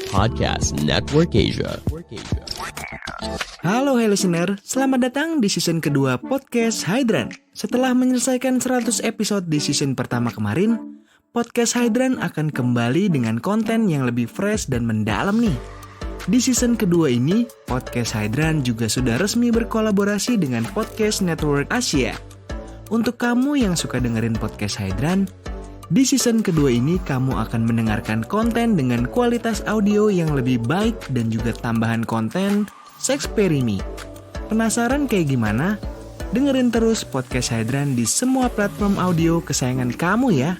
Podcast Network Asia. Halo listener, selamat datang di season kedua Podcast Hydran. Setelah menyelesaikan 100 episode di season pertama kemarin, Podcast Hydran akan kembali dengan konten yang lebih fresh dan mendalam nih. Di season kedua ini, Podcast Hydran juga sudah resmi berkolaborasi dengan Podcast Network Asia. Untuk kamu yang suka dengerin Podcast Hydran, di season kedua ini kamu akan mendengarkan konten dengan kualitas audio yang lebih baik dan juga tambahan konten Sexperimi. Penasaran kayak gimana? Dengerin terus Podcast Hydran di semua platform audio kesayangan kamu ya.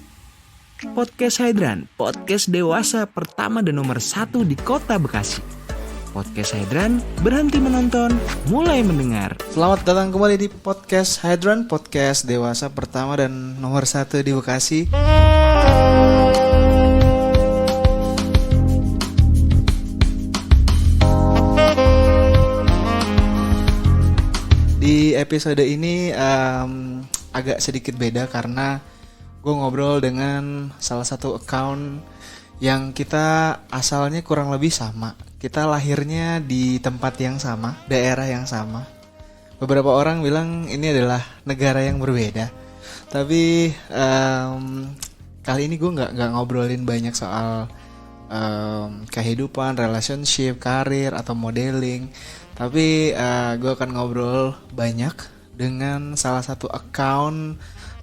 Podcast Hydran, podcast dewasa pertama dan nomor 1 di kota Bekasi. Podcast Hydran, berhenti menonton, mulai mendengar. Selamat datang kembali di Podcast Hydran, podcast dewasa pertama dan nomor 1 di Bekasi. Di episode ini agak sedikit beda karena gue ngobrol dengan salah satu account yang kita asalnya kurang lebih sama. Kita lahirnya di tempat yang sama, daerah yang sama. Beberapa orang bilang ini adalah negara yang berbeda. Tapi kali ini gue nggak ngobrolin banyak soal kehidupan, relationship, karir atau modeling. Tapi gue akan ngobrol banyak dengan salah satu account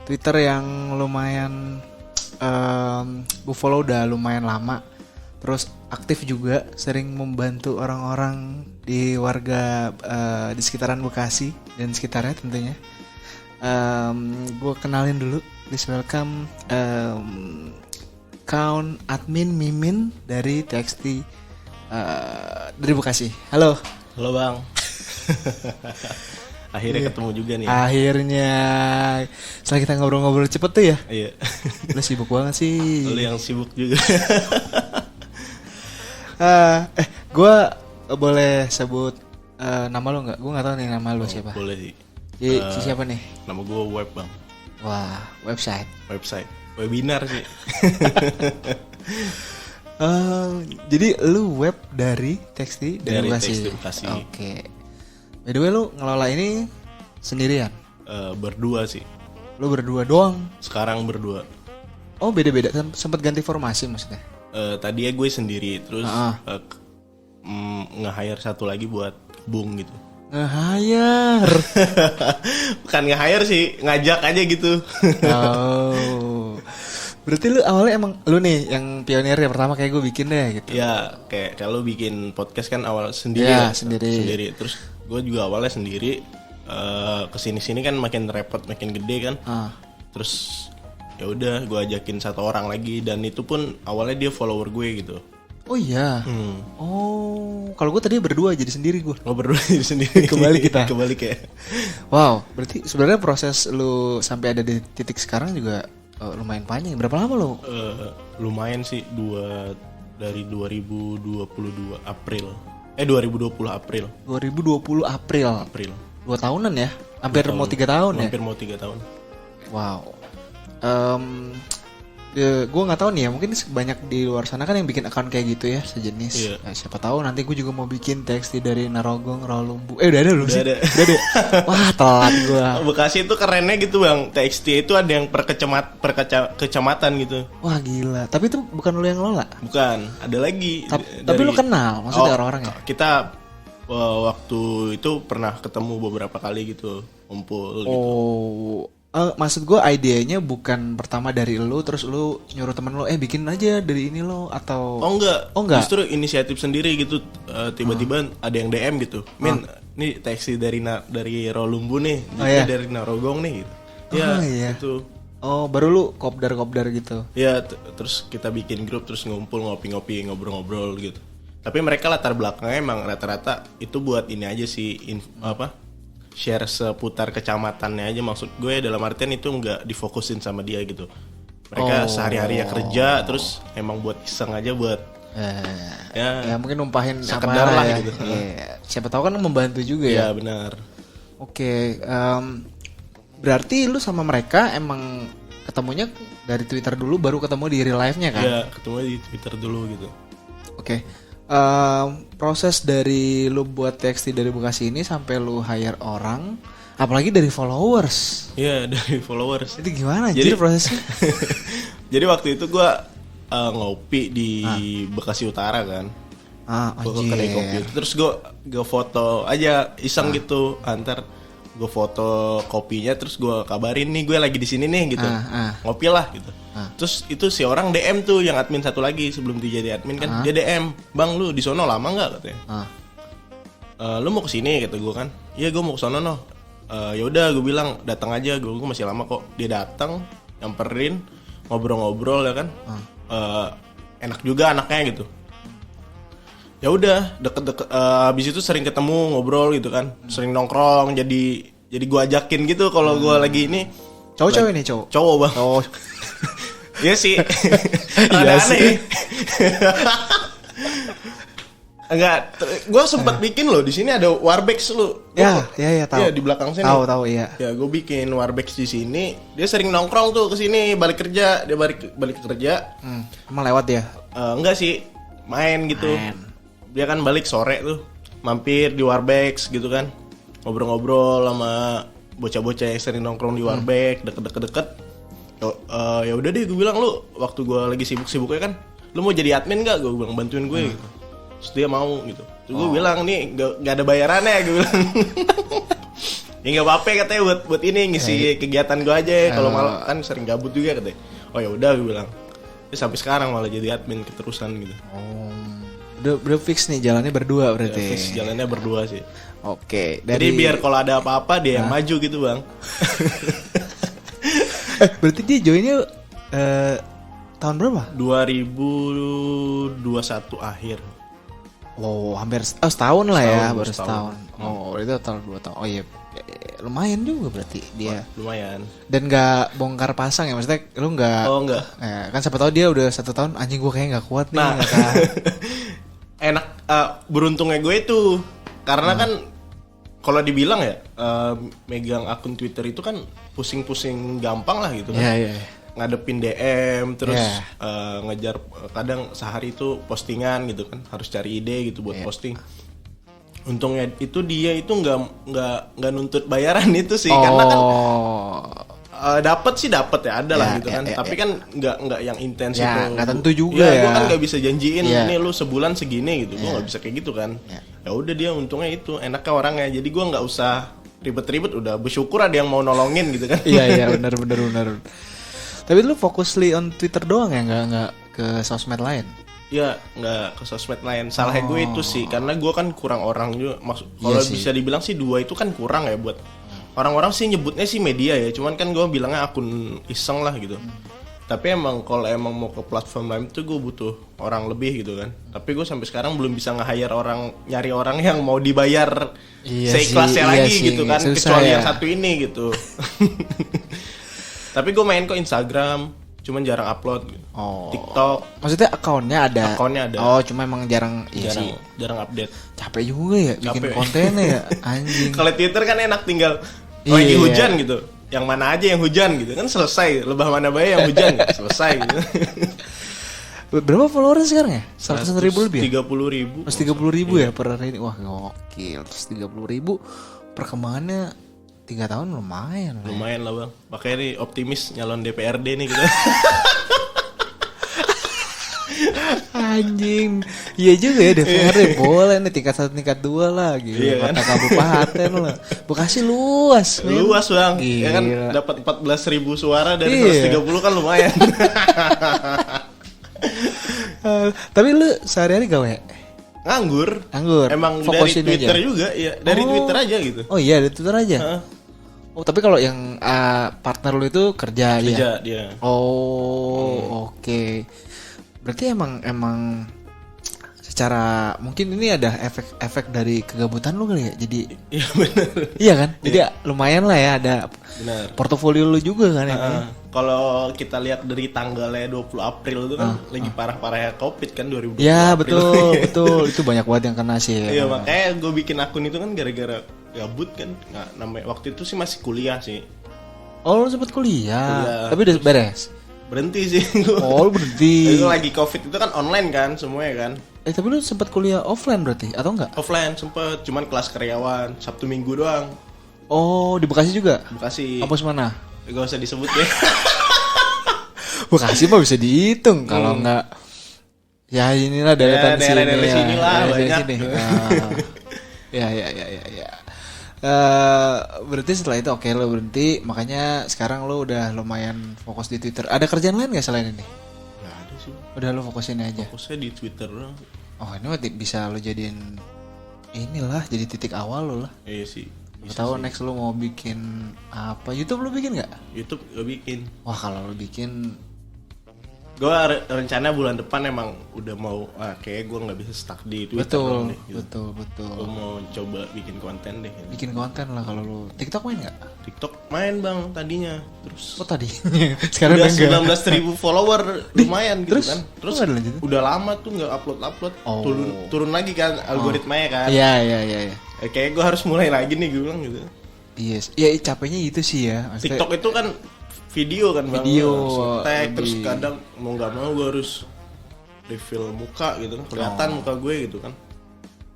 Twitter yang lumayan gue follow udah lumayan lama. Terus aktif juga, sering membantu orang-orang di warga di sekitaran Bekasi dan sekitarnya tentunya. Gue kenalin dulu, please welcome account admin Mimin dari TXT dari Bekasi. Halo. Halo Bang. Akhirnya ketemu juga nih. Akhirnya. Setelah kita ngobrol-ngobrol cepet tuh ya. Iya. Lu sibuk banget sih. Lu yang sibuk juga. Gue boleh sebut nama lo nggak? Gue nggak tahu nih nama lo siapa. Boleh sih. Jadi siapa nih? Nama gue Web Bang. Wah, website. Webinar sih. Jadi lu web dari TXT Dari Bekasi. TXT Bekasi. Oke. By the way, lu ngelola ini sendirian? Berdua sih. Lu berdua doang? Sekarang berdua. Oh, beda-beda. Sempet ganti formasi maksudnya? Tadi gue sendiri, terus nge-hire satu lagi buat Bung gitu. Nge-hire? Bukan nge-hire sih, ngajak aja gitu. Oh. Berarti lu awalnya emang lu nih yang pionir yang pertama kayak gue bikin deh gitu. Ya, kayak kalau bikin podcast kan awal sendiri. Ya, kan? sendiri. Terus gue juga awalnya sendiri. Kesini-sini kan makin repot, makin gede kan. Terus ya udah gue ajakin satu orang lagi, dan itu pun awalnya dia follower gue gitu. Oh iya. Oh, kalau gue tadi berdua jadi sendiri gue. Lo berdua jadi sendiri. Kembali kita. Kembali kayak. Wow, berarti sebenarnya proses lu sampai ada di titik sekarang juga lumayan panjang. Berapa lama lo? Lumayan sih, dari 2022 April. 2020 April. 2020 April. 2 tahunan ya? Hampir mau 3 tahun ya? Hampir mau 3 tahun. Wow. Gue nggak tahu nih ya, mungkin banyak di luar sana kan yang bikin account kayak gitu ya, sejenis. Iya. Nah, siapa tahu nanti gue juga mau bikin TXT dari Narogong, Rawalumbu. Udah ada belum sih? Udah ada. Wah, telat gue. Bekasi itu kerennya gitu Bang. TXT itu ada yang per kecamatan gitu. Wah, gila. Tapi itu bukan lu yang ngelola? Bukan, ada lagi. Tapi lu kenal maksudnya orang-orangnya? Kita waktu itu pernah ketemu beberapa kali gitu, kumpul gitu. Maksud gue idenya bukan pertama dari lu, terus lu nyuruh temen lu, bikin aja dari ini lo, atau... Oh enggak. Enggak? Justru inisiatif sendiri gitu. Tiba-tiba ada yang DM gitu. Min, nih TXT dari Rawalumbu nih, dari Narogong nih gitu. Iya. Itu. Oh, baru lu kopdar gitu. Ya, terus kita bikin grup, terus ngumpul, ngopi-ngopi, ngobrol-ngobrol gitu. Tapi mereka latar belakangnya emang rata-rata itu buat ini aja sih, share seputar kecamatannya aja. Maksud gue dalam artian itu nggak difokusin sama dia gitu. Mereka sehari-hari ya kerja, terus emang buat iseng aja, buat ya mungkin numpahin sekedar lah ya. gitu. Siapa tahu kan membantu juga ya. Iya benar. Oke, berarti lu sama mereka emang ketemunya dari Twitter dulu, baru ketemu di real life-nya kan? Iya, ketemu di Twitter dulu gitu. Oke. Proses dari lu buat TXT dari Bekasi ini sampai lu hire orang, apalagi dari followers. Iya, dari followers. Itu gimana Jadi- jadi prosesnya? Jadi waktu itu gue ngopi di Bekasi Utara kan. Gue ke kedai kopi. Terus gue foto aja iseng gitu. Antar gue foto kopinya, terus gue kabarin nih gue lagi di sini nih gitu. Ngopi lah gitu. Terus itu si orang DM tuh yang admin satu lagi sebelum dia jadi admin kan. Dia DM, "Bang, lu di sono lama nggak?" katanya. Lu mau kesini kata gue kan. Iya, gue mau kesono noh. Ya udah gue bilang datang aja, gue masih lama kok. Dia datang, nyamperin, ngobrol-ngobrol ya kan. Enak juga anaknya gitu. Ya udah deket-deket, habis itu sering ketemu ngobrol gitu kan, sering nongkrong, jadi gue ajakin gitu kalau gue lagi ini. Cowok-cowok ini cowok. Cowok bang. Oh, Iya sih. Iya Rada sih. aneh. Enggak, gue sempat bikin loh di sini ada Warbex lu. ya tahu. Iya di belakang sini. Tahu iya. Ya gue bikin Warbex di sini. Dia sering nongkrong tuh ke sini balik kerja, dia balik kerja. Emang lewat ya? Enggak sih, main gitu. Dia kan balik sore tuh, mampir di Warbex gitu kan, ngobrol-ngobrol sama bocah-bocah yang sering nongkrong di Warbex, deket-deket. Ya udah deh, gue bilang lu waktu gue lagi sibuk-sibuknya kan, lu mau jadi admin nggak? Gue bilang bantuin gue gitu. Terus dia mau gitu. Terus gue bilang nih nggak ada bayarannya, gue bilang. Ya nggak apa-apa katanya buat ini ngisi kegiatan gue aja. Kalau malah kan sering gabut juga katanya. Oh ya udah, gue bilang. Terus sampai sekarang malah jadi admin keterusan gitu. Udah fix nih jalannya berdua berarti. Ya, fix jalannya berdua sih. Oke. Jadi biar kalau ada apa-apa dia yang maju gitu bang. Berarti dia joinnya tahun berapa? 2021 akhir. Wow, hampir setahun lah ya, Setahun, baru setahun. setahun. Oh, itu total 2 tahun. Oh iya, lumayan juga berarti dia. Lumayan. Dan nggak bongkar pasang ya, maksudnya lu nggak? Oh enggak. Kan siapa tahu dia udah 1 tahun, anjing gue kayak nggak kuat nih. Nah. nggak tahan. Enak, beruntungnya gue itu karena kan kalau dibilang ya megang akun Twitter itu kan pusing-pusing gampang lah gitu kan. Iya. Ngadepin DM terus ngejar kadang sehari itu postingan gitu kan, harus cari ide gitu buat posting. Untungnya itu dia itu nggak nuntut bayaran itu sih, karena kan dapat ya ada lah gitu kan. Tapi kan nggak yang intens itu. Nggak tentu juga ya. Gue kan nggak bisa janjiin Ya. ini lu sebulan segini gitu. Gue nggak bisa kayak gitu kan. Ya udah dia untungnya itu enaknya orangnya. Jadi gue nggak usah ribet-ribet, udah bersyukur ada yang mau nolongin gitu kan. Iya benar. Tapi lu fokus on Twitter doang ya, nggak ke sosmed lain? Ya nggak ke sosmed lain. Salahnya gue itu sih, karena gue kan kurang orang juga. Kalau bisa dibilang sih 2 itu kan kurang ya buat orang-orang sih nyebutnya sih media ya. Cuman kan gue bilangnya akun iseng lah gitu. Tapi emang kalau emang mau ke platform lain tuh gue butuh orang lebih gitu kan. Tapi gue sampai sekarang belum bisa nge-hire orang, nyari orang yang mau dibayar seikhlasnya lagi gitu kan. Kecuali yang satu ini gitu. Tapi gue main kok Instagram, cuman jarang upload gitu. TikTok. Maksudnya akunnya ada? Akunnya ada. Oh, cuma emang jarang update. Capek juga ya bikin kontennya ya, anjing. Kalau Twitter kan enak, tinggal lagi hujan gitu. Yang mana aja yang hujan gitu kan selesai. Lebah mana bae yang hujan selesai gitu. Berapa followers sekarang ya? 100.000 lebih ya? 30.000. 30.000 ya per hari ini. Wah, gokil. Terus 30.000 perkembangannya 3 tahun lumayan lah. Lumayan lah bang. Makanya nih optimis nyalon DPRD nih gitu. Anjing. Iya juga ya DPRD boleh nih tingkat 1 tingkat 2 lah gitu. Iya kan? Kota kabupaten lah. Bekasi luas, men. Luas bang. Gila. Ya kan dapat 14.000 suara dari 130 kan lumayan. Tapi lu sehari-hari gawe? Nganggur. Emang Fokusin dari Twitter aja. juga ya. Dari Twitter aja gitu. Oh iya, dari Twitter aja. Oh, tapi kalau yang partner lu itu kerja dia. Oh, oke. Berarti emang secara mungkin ini ada efek dari kegabutan lu kali ya. Jadi Iya benar. iya kan? Jadi lumayan lah ya ada Benar. portofolio lu juga kan ya. Kalau kita lihat dari tanggalnya 20 April itu kan lagi parah-parahnya Covid kan 2020. Ya, April. betul. Itu banyak banget yang kena sih. Iya makanya gue bikin akun itu kan gara-gara gabut kan. Nggak, namanya waktu itu sih masih kuliah sih. Oh, lu sempat kuliah. Tapi udah beres. Berhenti sih gue. Oh, lu berhenti. Itu lagi Covid itu kan online kan semuanya kan. Tapi lu sempat kuliah offline berarti atau enggak? Offline sempet, cuman kelas karyawan, Sabtu Minggu doang. Oh, di Bekasi juga? Bekasi. Kampus mana? Gak usah disebut ya. Bekasi mah bisa dihitung kalau enggak. Ya inilah daerah sini lah banyak. Sini. Ya. Berarti setelah itu oke lo berhenti, makanya sekarang lo udah lumayan fokus di Twitter. Ada kerjaan lain nggak selain ini? Gak ada sih. Udah lo fokusin aja. Fokusnya di Twitter doang. Oh ini mah bisa lo jadiin inilah jadi titik awal lo lah. Iya sih. Tahu next lo mau bikin apa? YouTube lo bikin nggak? YouTube gak bikin. Wah kalau lo bikin, Gue rencana bulan depan emang udah mau kayak gue nggak bisa stuck di Twitter betul, deh, gitu. betul. Gue mau coba bikin konten deh. Bikin konten lah kalau lo. TikTok main nggak? TikTok main bang tadinya, terus Oh tadi. Sekarang udah udah enggak. 19.000 follower lumayan gitu Terus? kan. Terus Kok nggak dilanjutin? udah lama tuh nggak upload. Oh. Turun lagi kan algoritmanya kan. Iya. Kayak gue harus mulai lagi nih gue bilang gitu. Yes. Ya capeknya itu sih ya. Maksudnya, TikTok itu kan video kan bang. Video, tag terus lebih. kadang mau nggak mau gue harus reveal muka gitu kan, kelihatan muka gue gitu kan.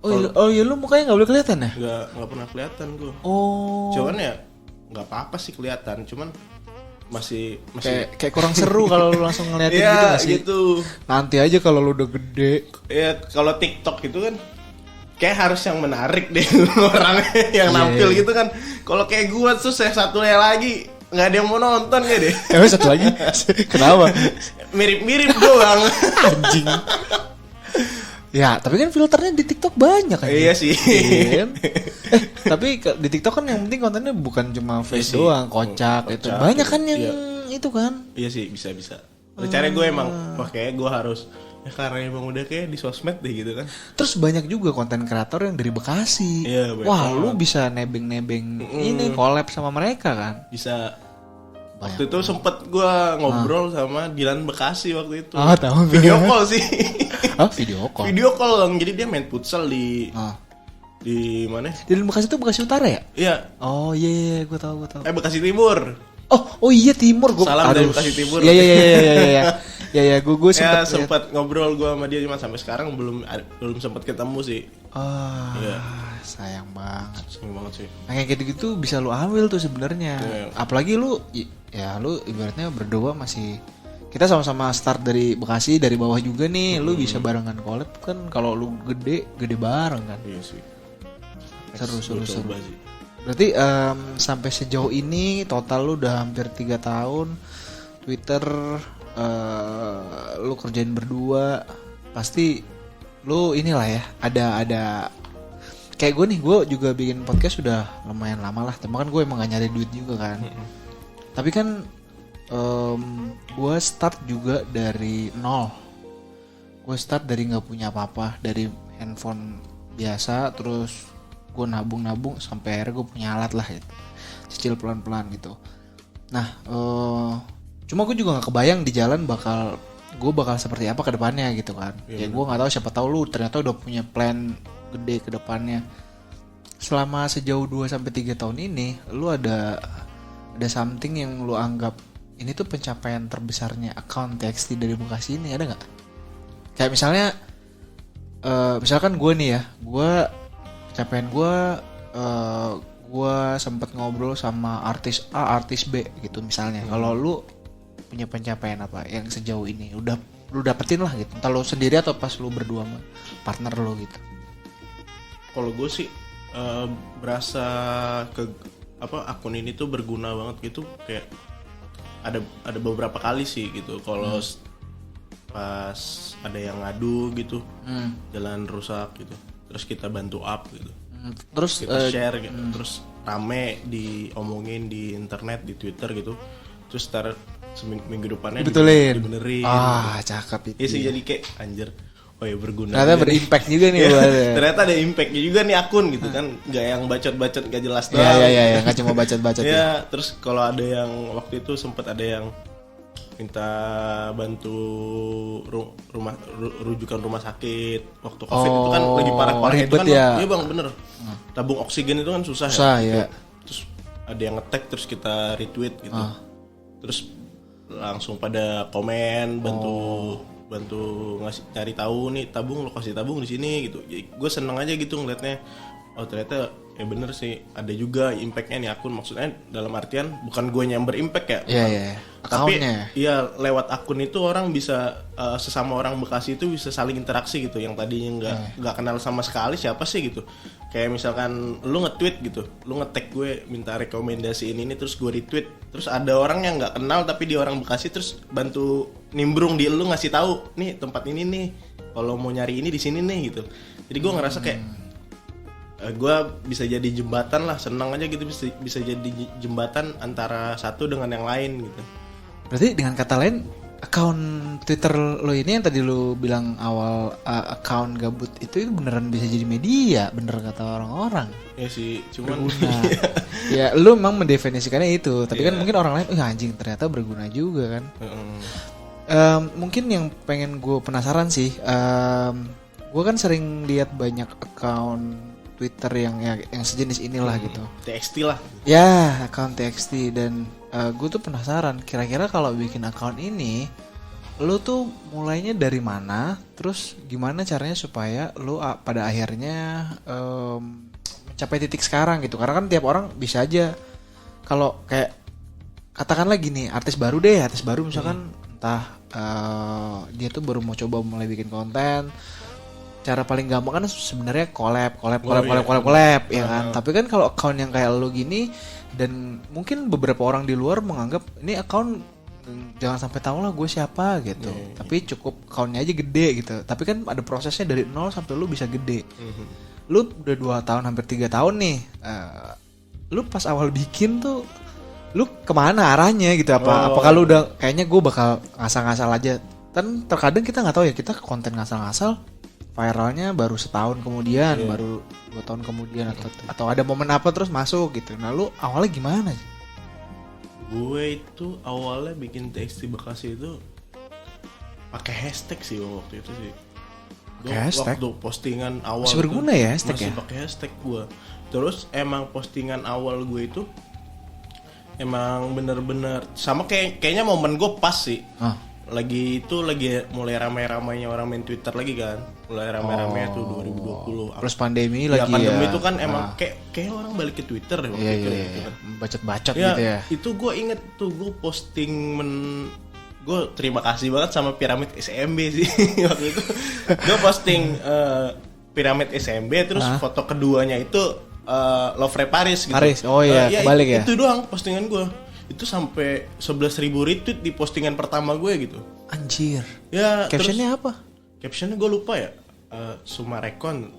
Oh iya lu mukanya nggak boleh kelihatan ya? Nggak pernah kelihatan gue. Oh. Cuman ya nggak apa-apa sih kelihatan, cuman masih Kayak kurang seru kalau lu langsung ngeliatin gitu ya nggak sih? gitu. Nanti aja kalau lu udah gede. Ya kalau TikTok itu kan kayak harus yang menarik deh orangnya yang nampil gitu kan. Kalau kayak gue tuh saya satunya lagi nggak ada yang mau nonton ya deh. Emang satu lagi? Kenapa? Mirip-mirip doang. Anjing. Ya, tapi kan filternya di TikTok banyak kan. Iya sih. Iya kan? Tapi di TikTok kan yang penting kontennya bukan cuma face Iya sih. doang, kocak itu. Banyak kan yang itu kan. Iya sih bisa. Rencananya gue emang kayak gue harus ya karena emang udah kayak di sosmed deh gitu kan. Terus banyak juga konten kreator yang dari Bekasi. Iya, banyak Wah, banget. lu bisa nebeng-nebeng ini collab sama mereka kan. Bisa. Banyak. Waktu itu sempet gue ngobrol sama Dilan Bekasi waktu itu. Ah, tahu. Video call sih. Ah, video call. Video call dong. Jadi dia main futsal di Ah. di mana? Di Bekasi itu Bekasi Utara ya? Iya. Oh iya, gue tahu. Bekasi Timur. Oh iya Timur gue. Salam dari Bekasi Timur. Iya. Ya gue Ya sempet. sempat ngobrol gue sama dia, cuma sampai sekarang belum sempat ketemu sih. Ah, Iya. sayang banget. Seneng banget sih. Nah, kayak gitu-gitu bisa lu ambil tuh sebenarnya. Iya. Apalagi lu lu ibaratnya berdua masih, kita sama-sama start dari Bekasi, dari bawah juga nih. Lu bisa barengan collab kan, kalau lu gede bareng kan. Iya sih. Seru. Coba sih. Berarti sampai sejauh ini total lu udah hampir 3 tahun Twitter, lu kerjain berdua, pasti lu inilah ya, ada kayak gue juga bikin podcast sudah lumayan lama lah, tapi kan gue emang gak nyari duit juga kan. Tapi kan gue start juga dari nol. Gue start dari nggak punya apa-apa, dari handphone biasa, terus gue nabung sampai akhirnya gue punya alat lah gitu, cicil pelan-pelan gitu. Nah cuma gue juga nggak kebayang di jalan bakal seperti apa ke depannya gitu kan. Ya gue nggak tahu, siapa tahu lu ternyata udah punya plan gede ke depannya. Selama sejauh 2-3 tahun ini lu ada something yang lu anggap ini tuh pencapaian terbesarnya account TXT dari Bekasi ini, ada nggak? Kayak misalnya misalkan gue nih ya, pencapaian gue sempet ngobrol sama artis A, artis B gitu misalnya. Kalau lu punya pencapaian apa yang sejauh ini udah lu dapetin lah gitu, entah lu sendiri atau pas lu berdua sama partner lu gitu? Kalau gue sih berasa akun ini tuh berguna banget gitu, kayak ada beberapa kali sih gitu. Kalau pas ada yang ngadu gitu, jalan rusak gitu, terus kita bantu up gitu, Terus kita share gitu, terus rame diomongin di internet, di Twitter gitu, terus minggu depannya dibenerin. Cakep itu. Iya sih, jadi kayak anjir, oh ya berguna. Ternyata berimpact juga nih ya, buat. ternyata ada impactnya juga nih akun gitu kan, nggak yang bacot-bacot nggak jelas doang. Iya, nggak cuma bacot-bacot. Ya, terus kalau ada yang waktu itu sempat ada yang minta bantu rujukan rumah sakit waktu COVID itu kan lagi parah-parah itu ribet kan. ya. Iya bang, bener. Tabung oksigen itu kan susah ya. Terus ada yang nge-tag, terus kita retweet gitu. Terus langsung pada komen bantu bantu ngasih cari tahu nih tabung lo kasih tabung di sini gitu. Gue seneng aja gitu ngeliatnya. Oh ternyata ya bener sih ada juga impactnya nih akun, maksudnya dalam artian bukan gue yang berimpact ya, tapi iya lewat akun itu orang bisa sesama orang Bekasi itu bisa saling interaksi gitu, yang tadinya nggak kenal sama sekali siapa sih gitu. Kayak misalkan lu nge-tweet gitu, lu nge-tag gue minta rekomendasi ini terus gue retweet, terus ada orang yang nggak kenal tapi dia orang Bekasi terus bantu nimbrung di lu ngasih tahu nih tempat ini nih kalau mau nyari ini di sini nih gitu. Jadi gue ngerasa kayak gue bisa jadi jembatan lah, senang aja gitu bisa jadi jembatan antara satu dengan yang lain gitu. Berarti dengan kata lain akun Twitter lo ini yang tadi lo bilang awal akun gabut itu beneran bisa jadi media, bener kata orang-orang. Ya sih, cuman ya lo memang mendefinisikannya itu, tapi kan mungkin orang lain anjing ternyata berguna juga kan. Mungkin yang pengen gue penasaran sih, gue kan sering lihat banyak akun Twitter yang sejenis inilah gitu. TXT lah. Ya, akun TXT dan gue tuh penasaran kira-kira kalau bikin akun ini lo tuh mulainya dari mana, terus gimana caranya supaya lo pada akhirnya mencapai titik sekarang gitu. Karena kan tiap orang bisa aja kalau kayak katakanlah gini, artis baru misalkan entah dia tuh baru mau coba mulai bikin konten. Cara paling gampang kan sebenarnya collab ya kan. Tapi kan kalau account yang kayak lo gini dan mungkin beberapa orang di luar menganggap ini account jangan sampai tahu lah gue siapa gitu. Tapi cukup accountnya aja gede gitu. Tapi kan ada prosesnya dari nol sampai lo bisa gede. Lo udah 2 tahun hampir 3 tahun nih. Lo pas awal bikin tuh lo kemana arahnya gitu? Apakah lo udah kayaknya gue bakal ngasal-ngasal aja? Kan terkadang kita nggak tahu ya, kita konten ngasal-ngasal viralnya baru setahun kemudian, baru 2 tahun kemudian atau ada momen apa terus masuk gitu. Nah lu awalnya gimana sih? Gue itu awalnya bikin TXT Bekasi itu pakai hashtag sih waktu itu sih. Waktu postingan awal masih berguna ya hashtag ya? Masih pakai hashtag gue. Terus emang postingan awal gue itu emang bener-bener sama kayaknya momen gue pas sih. Lagi mulai ramai-ramainya orang main Twitter lagi kan, mulai ramai-ramainya tuh 2020. Plus pandemi lagi ya. Pandemi itu kan emang kayak orang balik ke Twitter deh waktu itu. Iya. Bacot-bacot gitu ya. Itu gue inget tuh gue posting gue terima kasih banget sama Piramid SMB sih waktu itu. Gue posting Piramid SMB terus foto keduanya itu Lovre Paris gitu. Paris, kebalik ya. Itu doang postingan gue. Itu sampai 11.000 retweet di postingan pertama gue gitu. Anjir. Ya. Captionnya apa? Captionnya gue lupa ya. Sumarekon.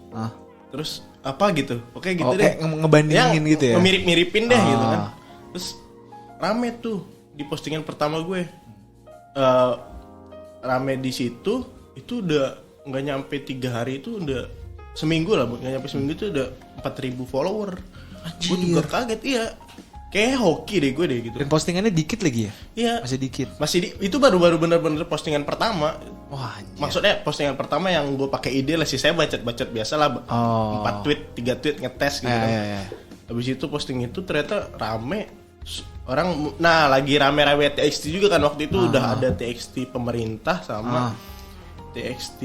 Terus apa gitu? Oke gitu deh. Ngebandingin gitu ya. Mirip-miripin deh gitu kan. Terus rame tuh di postingan pertama gue. Rame di situ. Itu udah nggak nyampe 3 hari itu udah seminggu lah. Nggak nyampe seminggu itu udah 4.000 follower. Gue juga kaget iya. Kayak hoki deh gue deh gitu. Dan postingannya dikit lagi ya? Iya. Masih dikit. Itu baru bener-bener postingan pertama. Wah, anjir. Maksudnya postingan pertama yang gue pakai ide lah sih, saya bacot biasa lah. 4 tweet, 3 tweet ngetes gitu kan. Habis itu posting itu ternyata rame. Orang lagi rame-rame TXT juga kan waktu itu udah ada TXT pemerintah sama TXT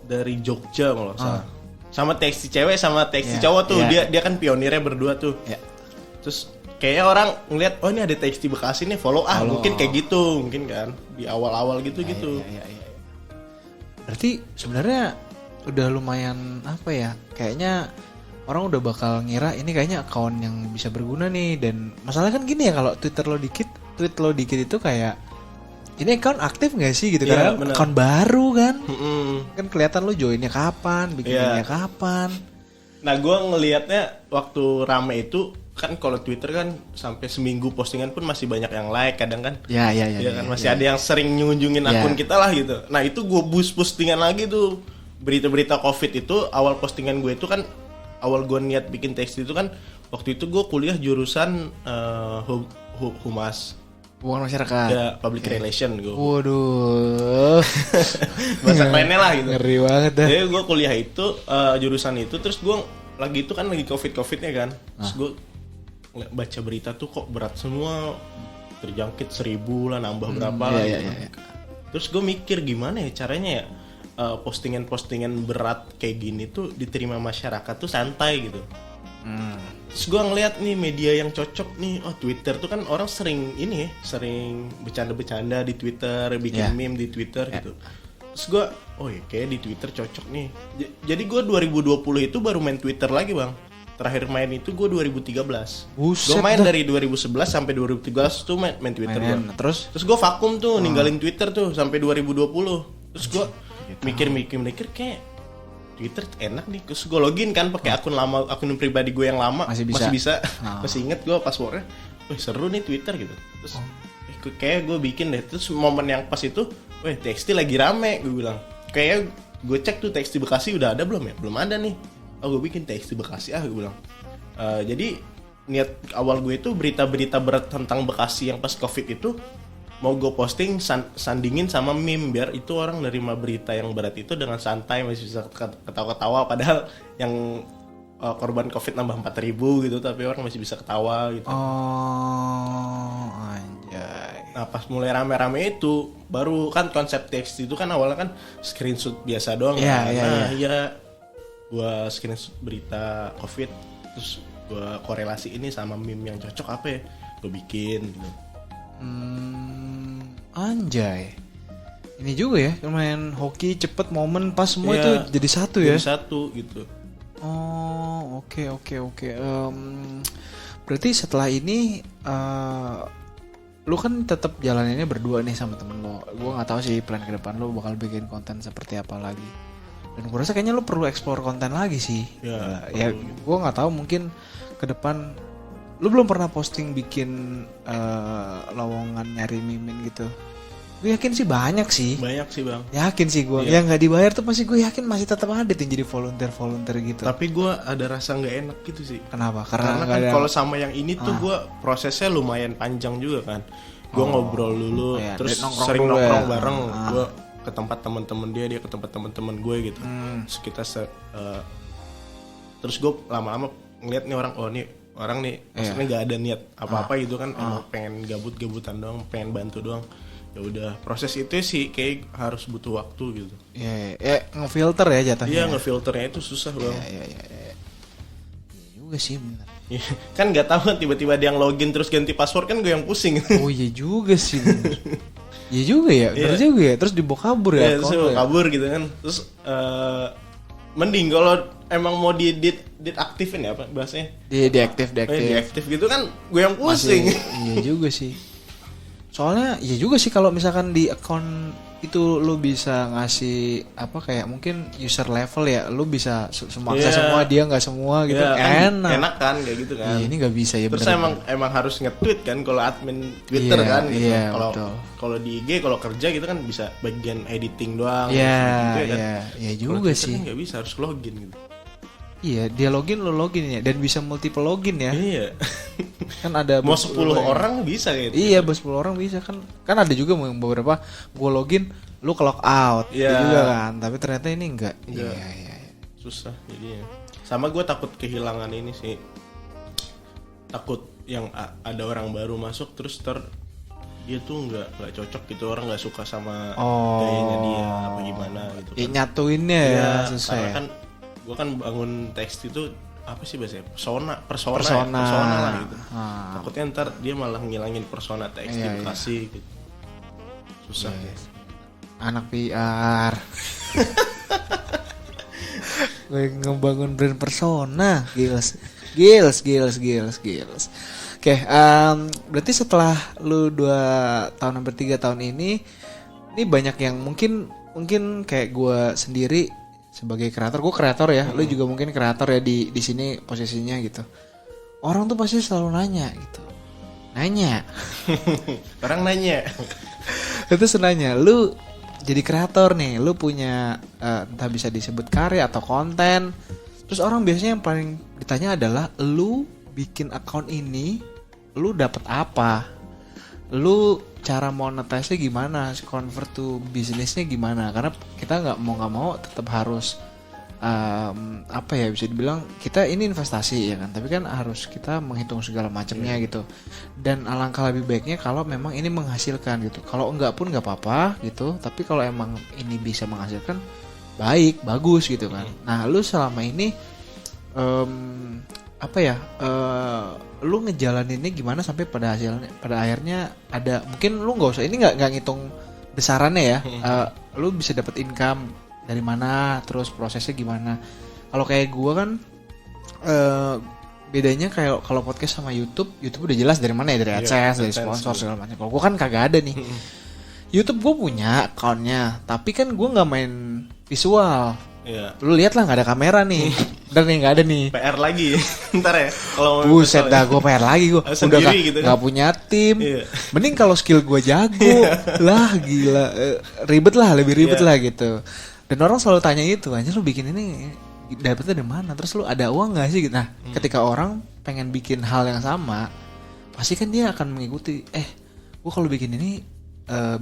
dari Jogja kalau salah. Sama TXT cewek sama TXT cowok tuh. Dia kan pionirnya berdua tuh. Terus kayaknya orang ngeliat ini ada TXT Bekasi nih follow. Mungkin kayak gitu mungkin kan di awal-awal gitu. Berarti sebenarnya udah lumayan apa ya, kayaknya orang udah bakal ngira ini kayaknya akun yang bisa berguna nih. Dan masalah kan gini ya, kalau tweet lo dikit itu kayak ini akun aktif gak sih gitu, karena akun baru kan. Kan kelihatan lo joinnya kapan, bikinnya kapan. Nah gue ngelihatnya waktu rame itu kan, kalau Twitter kan sampai seminggu postingan pun masih banyak yang like kadang kan. Ya kan masih ada yang sering ngunjungin akun kita lah gitu. Nah itu gue boost postingan lagi tuh berita-berita COVID itu. Awal postingan gue itu kan, awal gue niat bikin teks itu kan waktu itu gue kuliah jurusan humas. Hubungan masyarakat. Ya, public relation gue. Waduh. Bahasa kerennya lah gitu. Ngeri banget dah. Jadi gue kuliah itu jurusan itu, terus gue lagi COVID-nya kan. Terus gue baca berita tuh kok berat semua, terjangkit 1.000 lah, nambah berapa lah gitu. Terus gue mikir gimana ya caranya ya postingan-postingan berat kayak gini tuh diterima masyarakat tuh santai gitu. Terus gue ngeliat nih media yang cocok nih, Twitter tuh kan orang sering bercanda-bercanda di Twitter, bikin meme di Twitter gitu. Terus gue, kayak di Twitter cocok nih. Jadi gue 2020 itu baru main Twitter lagi bang. Terakhir main itu gue 2013. Gue main dari 2011 sampai 2013 tuh main Twitter gue. Terus gue vakum tuh, ninggalin Twitter tuh sampai 2020. Terus gue mikir kayak Twitter enak nih. Terus gue login kan pakai akun pribadi gue yang lama, masih bisa. Masih inget gue passwordnya. Seru nih Twitter gitu. Terus kayak gue bikin deh. Terus momen yang pas itu, TXT lagi rame, gue bilang. Kayak gue cek tuh TXT Bekasi udah ada belum ya? Belum ada nih. Gue bikin TXT Bekasi gue bilang. Jadi niat awal gue itu berita-berita berat tentang Bekasi yang pas Covid itu mau gue posting sandingin sama meme biar itu orang nerima berita yang berat itu dengan santai, masih bisa ketawa-ketawa, padahal yang korban Covid nambah 4.000 gitu tapi orang masih bisa ketawa gitu. Anjay. Nah pas mulai rame-rame itu baru kan konsep teks itu kan awalnya kan screenshot biasa doang. Gue screenshot berita Covid terus gue korelasi ini sama meme yang cocok apa ya gue bikin gitu. Anjay. Ini juga ya main hoki cepet momen pas semua itu jadi satu ya. Jadi satu gitu. Oke. Berarti setelah ini lu kan tetap jalaninnya berdua nih sama temen lu. Gue nggak tahu sih plan ke depan lu bakal bikin konten seperti apa lagi. Dan gue rasa kayaknya lu perlu explore konten lagi sih. Ya gue nggak tahu mungkin ke depan lu belum pernah posting bikin lowongan nyari mimin gitu. Gue yakin sih banyak sih. Banyak sih bang. Yakin sih gue. Yang nggak dibayar tuh pasti gue yakin masih tetap ada yang jadi volunteer gitu. Tapi gue ada rasa nggak enak gitu sih. Kenapa? Karena kan kalau sama yang ini tuh gue prosesnya lumayan panjang juga kan. Gue ngobrol dulu, terus sering nongkrong bareng. Gue ke tempat teman-teman dia ke tempat teman-teman gue gitu. Terus kita terus gue lama-lama ngeliat nih orang nih maksudnya nggak ada niat apa-apa gitu kan, emang pengen gabut-gabutan doang, pengen bantu doang. Ya udah proses itu sih kayak harus butuh waktu gitu. Ngefilter ya jatuhnya. Iya ngefilternya itu susah bang. Iya juga sih benar. Kan nggak tahu kan tiba-tiba dia yang login terus ganti password kan gue yang pusing. Oh iya juga sih. Iya juga ya, benar juga ya. Terus dibawa kabur ya. Terus dibawa kabur gitu kan. Terus mending kalau emang mau aktifin ya apa bahasanya? Diaktif gitu kan gue yang pusing. Iya juga sih. Soalnya iya juga sih kalau misalkan di account itu lu bisa ngasih apa kayak mungkin user level ya, lu bisa semua semua dia nggak semua gitu. Enak kan kayak gitu kan. Ini nggak bisa ya. Terus emang harus nge-tweet kan kalau admin Twitter kan gitu. Kalau di IG kalau kerja gitu kan bisa bagian editing doang. Iya juga sih. Kan nggak bisa, harus login gitu. Iya, dia login lo login ya, dan bisa multiple login ya. Iya. Kan ada mau 10 orang bisa gitu. Iya, 10 orang bisa kan. Kan ada juga beberapa gua login, lu ke log out juga kan. Tapi ternyata ini enggak. Iya. Susah jadinya. Sama gue takut kehilangan ini sih. Takut yang ada orang baru masuk terus dia tuh nggak cocok gitu, orang nggak suka sama gayanya dia apa gimana gitu kan. Nyatuinnya ya susah karena ya. Kan gue kan bangun teks itu apa sih bahasanya persona lah gitu. Takutnya ntar dia malah ngilangin persona teks di Bekasi gitu. Susah ya. Anak PR gue ngebangun brand persona. Gils. Oke, berarti setelah lu 2 tahun hampir 3 tahun ini banyak yang mungkin kayak gue sendiri sebagai kreator, gue kreator ya, lu juga mungkin kreator ya di sini posisinya gitu. Orang tuh pasti selalu nanya gitu. Orang nanya. Itu nanya, lu jadi kreator nih, lu punya entah bisa disebut karya atau konten. Terus orang biasanya yang paling ditanya adalah lu bikin account ini, lu dapat apa? Lu cara monetize-nya gimana, convert to bisnisnya gimana? Karena kita nggak mau tetap harus apa ya, bisa dibilang kita ini investasi ya kan, tapi kan harus kita menghitung segala macamnya gitu. Dan alangkah lebih baiknya kalau memang ini menghasilkan gitu. Kalau enggak pun nggak apa-apa gitu, tapi kalau emang ini bisa menghasilkan, bagus gitu kan. Nah, lu selama ini lu ngejalaninnya gimana sampai pada akhirnya ada, mungkin lu nggak usah, ini nggak ngitung besarannya ya, lu bisa dapat income dari mana, terus prosesnya gimana. Kalau kayak gue kan bedanya kayak kalau podcast sama YouTube udah jelas dari mana ya, dari AdSense, dari sponsor segala macam. Kalau gue kan kagak ada nih. YouTube gue punya account-nya, tapi kan gue nggak main visual. Iya. Lu lihat lah, nggak ada kamera nih. Dan nih nggak ada nih. PR lagi. Ntar ya. Kalau buset dah, gue PR lagi gue. Udah gitu kan. Gak punya tim. Iya. Mending kalau skill gue jago. Lah gila, lebih ribet lah gitu. Dan orang selalu tanya itu, anjir lu bikin ini dapetnya dari mana? Terus lu ada uang nggak sih? Nah, ketika orang pengen bikin hal yang sama, pasti kan dia akan mengikuti. Gue kalau bikin ini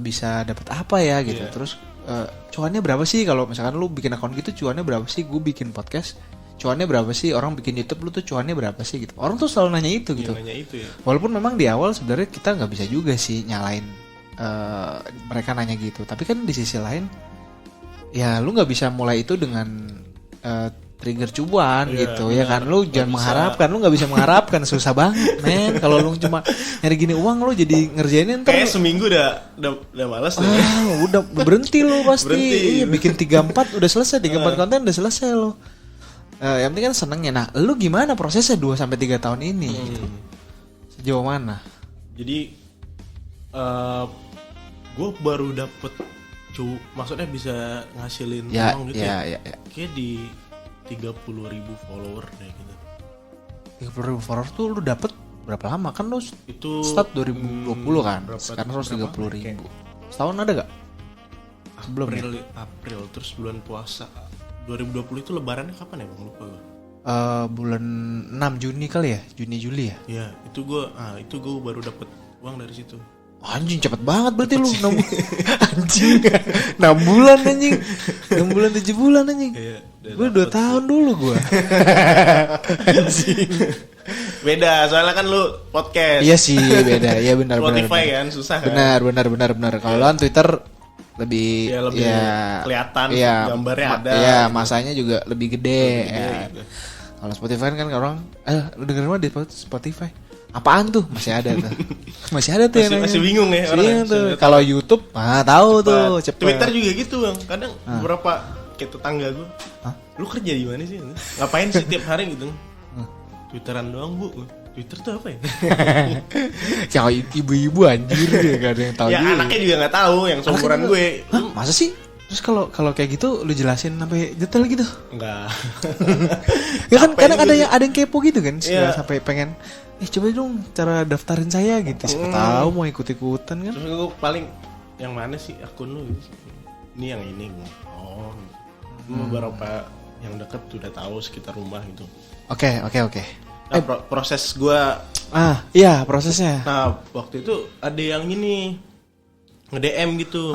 bisa dapat apa ya gitu. Yeah. Terus cuannya berapa sih kalau misalkan lu bikin akun gitu, cuannya berapa sih? Gue bikin podcast, cuannya berapa sih? Orang bikin YouTube, lu tuh cuannya berapa sih gitu. Orang tuh selalu nanya itu gitu. Nanya itu ya. Walaupun memang di awal sebenarnya kita nggak bisa juga sih nyalain mereka nanya gitu. Tapi kan di sisi lain, ya lu nggak bisa mulai itu dengan trigger cuan gitu ya kan. Lu jangan mengharapkan, lu nggak bisa mengharapkan, susah banget men. Kalau lu cuma nyari gini uang, lu jadi ngerjainin ntar kayak seminggu udah malas deh. Udah berhenti lu pasti. Berhenti. Iya, bikin 3-4 udah selesai, 3-4 konten udah selesai lu. Yang penting kan senengnya. Nah, lu gimana prosesnya 2-3 tahun ini gitu? Sejauh mana? Jadi gue baru dapet maksudnya bisa ngasilin uang gitu ya. Kayak di 30.000 follower deh gitu. 30.000 follower tuh lu dapet berapa lama? Kan lu itu start 2020 kan? Sekarang 130.000. Setahun ada gak? Sebelum April terus bulan puasa 2020 itu lebarannya kapan ya bang, lupa gue. Bulan 6 Juni kali ya? Juni-Juli ya? Iya, itu gue baru dapet uang dari situ. Anjing cepet banget berarti lu 6 anjing 6 bulan anjing 6 bulan 7 bulan anjing. Iya, gue 2 tahun dulu gue. Beda soalnya kan lu podcast. Iya sih beda. Iya benar. Spotify kan susah kan. Benar. Kalau kan Twitter lebih kelihatan gambarnya ada. Iya gitu. masanya juga lebih gede ya. Gitu. Kalau Spotify kan orang lu dengerin mah di Spotify. Apaan tuh? Masih ada tuh. Masih ada tuh yang masih bingung ya orang. Kalau YouTube tahu tuh cepet. Twitter juga gitu bang. Kadang beberapa kayak tetangga gue. Lu kerja di mana sih? Ngapain sih tiap hari gitu? Twitteran doang bu. Twitter tuh apa ya? Yang ibu-ibu anjir ya, gak ada yang tahu. Ya juga. Anaknya juga nggak tahu yang seumuran gue. Masa sih? Terus kalau kayak gitu lu jelasin sampai detail gitu? Enggak. Ya kan kadang ada yang kepo gitu kan, sampai pengen coba dong cara daftarin saya gitu. Siapa tahu mau ikut-ikutan kan. Terus gue paling yang mana sih akun lu gitu. Ini yang ini. Beberapa yang deket udah tahu sekitar rumah gitu. Oke. Nah, proses gue iya prosesnya. Nah waktu itu ada yang ini nge-DM gitu.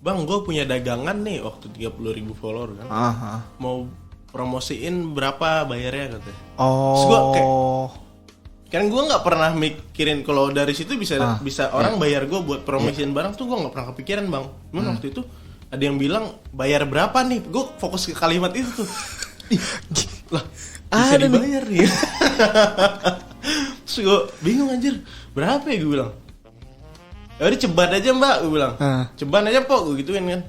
Bang gue punya dagangan nih waktu 30.000 follower kan. Mau promosiin berapa bayarnya katanya. Terus gue kayak kan gue nggak pernah mikirin kalau dari situ bisa orang bayar gue buat promosiin barang tuh, gue nggak pernah kepikiran bang. Cuman waktu itu ada yang bilang bayar berapa nih, gue fokus ke kalimat itu tuh. Lah bisa dibayar nih. Terus gue bingung anjir berapa ya, gue bilang ya udah ceban aja mbak, gue bilang ceban aja pok, gue gituin kan.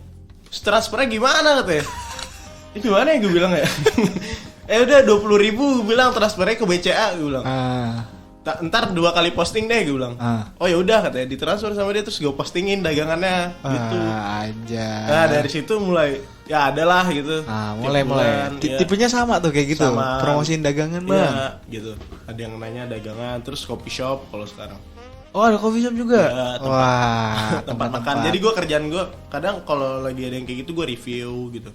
Terus transfernya gimana katanya. Ini gimana ya gue bilang ya. Udah 20.000 gue bilang transfernya ke BCA, gue bilang. Ntar 2 kali posting deh, gue bilang. Oh ya udah katanya ditransfer sama dia, terus gue postingin dagangannya gitu. Aja. Nah dari situ mulai ya adalah gitu. Mulai. Tipenya sama tuh kayak gitu. Sama. Promosiin dagangan bang. Iya gitu. Ada yang nanya dagangan, terus coffee shop kalau sekarang. Oh ada coffee shop juga. Ya, tempat makan. Jadi gue kerjaan gue kadang kalau lagi ada yang kayak gitu gue review gitu.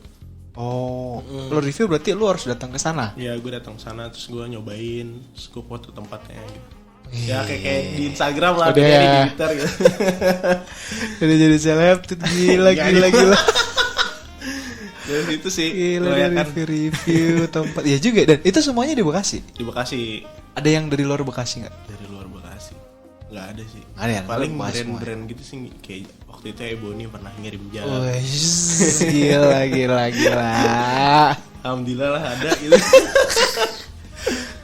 Lo review berarti lo harus datang ke sana. Iya, gue datang ke sana terus gue nyobain, terus gue foto tempatnya gitu. Ya kayak di Instagram lah, kayak di Twitter gitu. Udah jadi seleb tuh, gila. Dari situ sih Gila, kebanyakan review tempat. Iya juga, dan itu semuanya di Bekasi. di Bekasi. Ada yang dari luar Bekasi nggak? Dari luar Bekasi nggak ada sih. Ada ya, Paling luar Bekasi brand-brand gitu sih, kayak waktu itu Ebony pernah ngirim jalan. Wih, gila. Alhamdulillah lah ada gitu.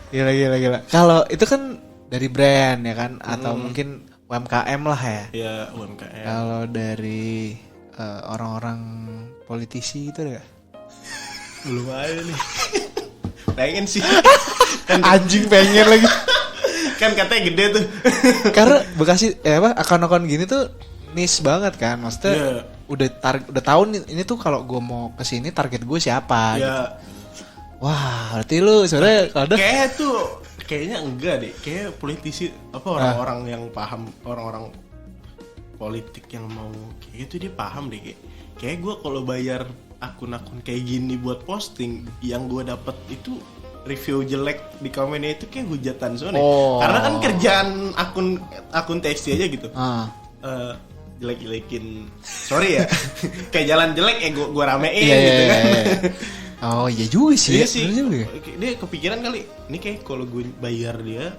Gila. Kalau itu kan dari brand ya kan, atau mungkin UMKM lah ya. Ya UMKM. Kalau dari orang-orang politisi itu ada gak? Belum ada nih. Pengen sih. Anjing pengen lagi. Kan katanya gede tuh. Karena Bekasi akun-akun gini tuh niche banget kan. Maksudnya udah tahu nih ini tuh kalau gue mau kesini target gue siapa gitu. Ya Wah, berarti lu sebenarnya kalau kayaknya enggak deh. Kayak politisi orang-orang yang paham, orang-orang politik yang mau kayak gitu dia paham deh. Kayak gue kalau bayar akun-akun kayak gini buat posting, yang gue dapet itu review jelek di komennya itu kayak hujatan soalnya. Karena kan kerjaan akun TXT aja gitu. Jelek-jelekin, sorry ya, kayak jalan jelek gue ramein gitu kan. Oh iya juga sih. Iya sih. Juga. Dia kepikiran kali, ini kayak kalau gue bayar dia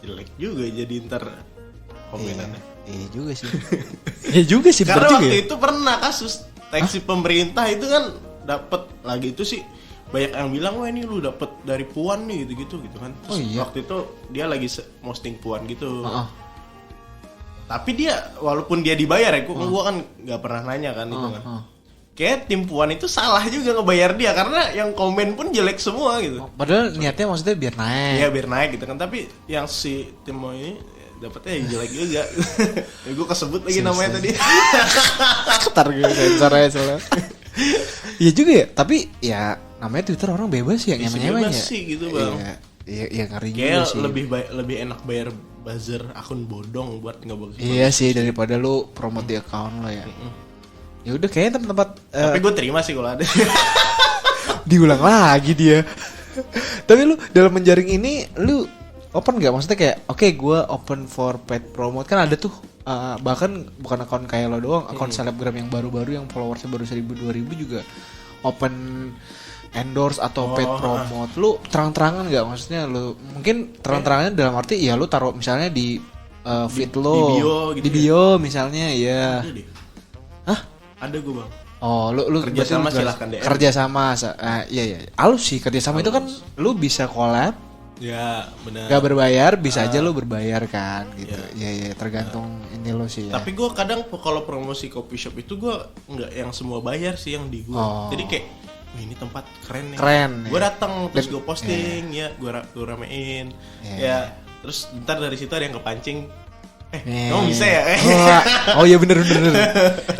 jelek juga jadi ntar komenannya. Iya juga sih. Iya juga sih. Karena waktu itu pernah kasus taksi pemerintah itu kan dapat lagi itu sih, banyak yang bilang wah ini lu dapat dari Puan nih gitu kan. Terus waktu itu dia lagi posting Puan gitu. Tapi dia walaupun dia dibayar ya, gua kan nggak pernah nanya kan itu kan. Kayak tim Puan itu salah juga ngebayar dia karena yang komen pun jelek semua gitu. Padahal niatnya maksudnya biar naik. Iya biar naik gitu kan, tapi yang si tim ini dapetnya jelek juga. Ya gue kesebut lagi namanya tadi. Ketar gue sensor aja soalnya. Iya juga ya, tapi ya namanya Twitter orang bebas ya, nyaman-nyaman ya. Bebas sih gitu bang. Iya ngeri juga Kayak sih. lebih enak bayar buzzer akun bodong buat nggak bagus. Iya sih, daripada lu promote di account lo ya. Ya udah kayaknya tempat-tempat tapi gue terima sih kalau ada. diulang lagi dia. Tapi lu dalam menjaring ini lu open gak? Maksudnya kayak oke, gue open for paid promote. Kan ada tuh bahkan bukan akun kayak lo doang, akun selebgram yang baru-baru yang followersnya baru 1.000-2.000 juga open endorse atau paid promote. Lu terang-terangan gak? Maksudnya lu mungkin terang-terangannya dalam arti ya lu taruh misalnya di feed lo di bio gitu, di bio misalnya ya. Ada deh. Hah? Ada gue bang. Oh, lu kerja sama silahkan DM. Kerja sama, iya. Halus sih kerja sama itu kan lu bisa collab. Ya benar. Gak berbayar, bisa aja lu berbayar kan gitu. Iya, tergantung ini lo sih ya. Tapi gue kadang kalau promosi coffee shop itu gue nggak yang semua bayar sih yang di gue. Jadi kayak, wah ini tempat keren nih. Gue datang terus gue posting gue ramein. Ya terus ntar dari situ ada yang kepancing. Kamu bisa ya? Oh iya bener.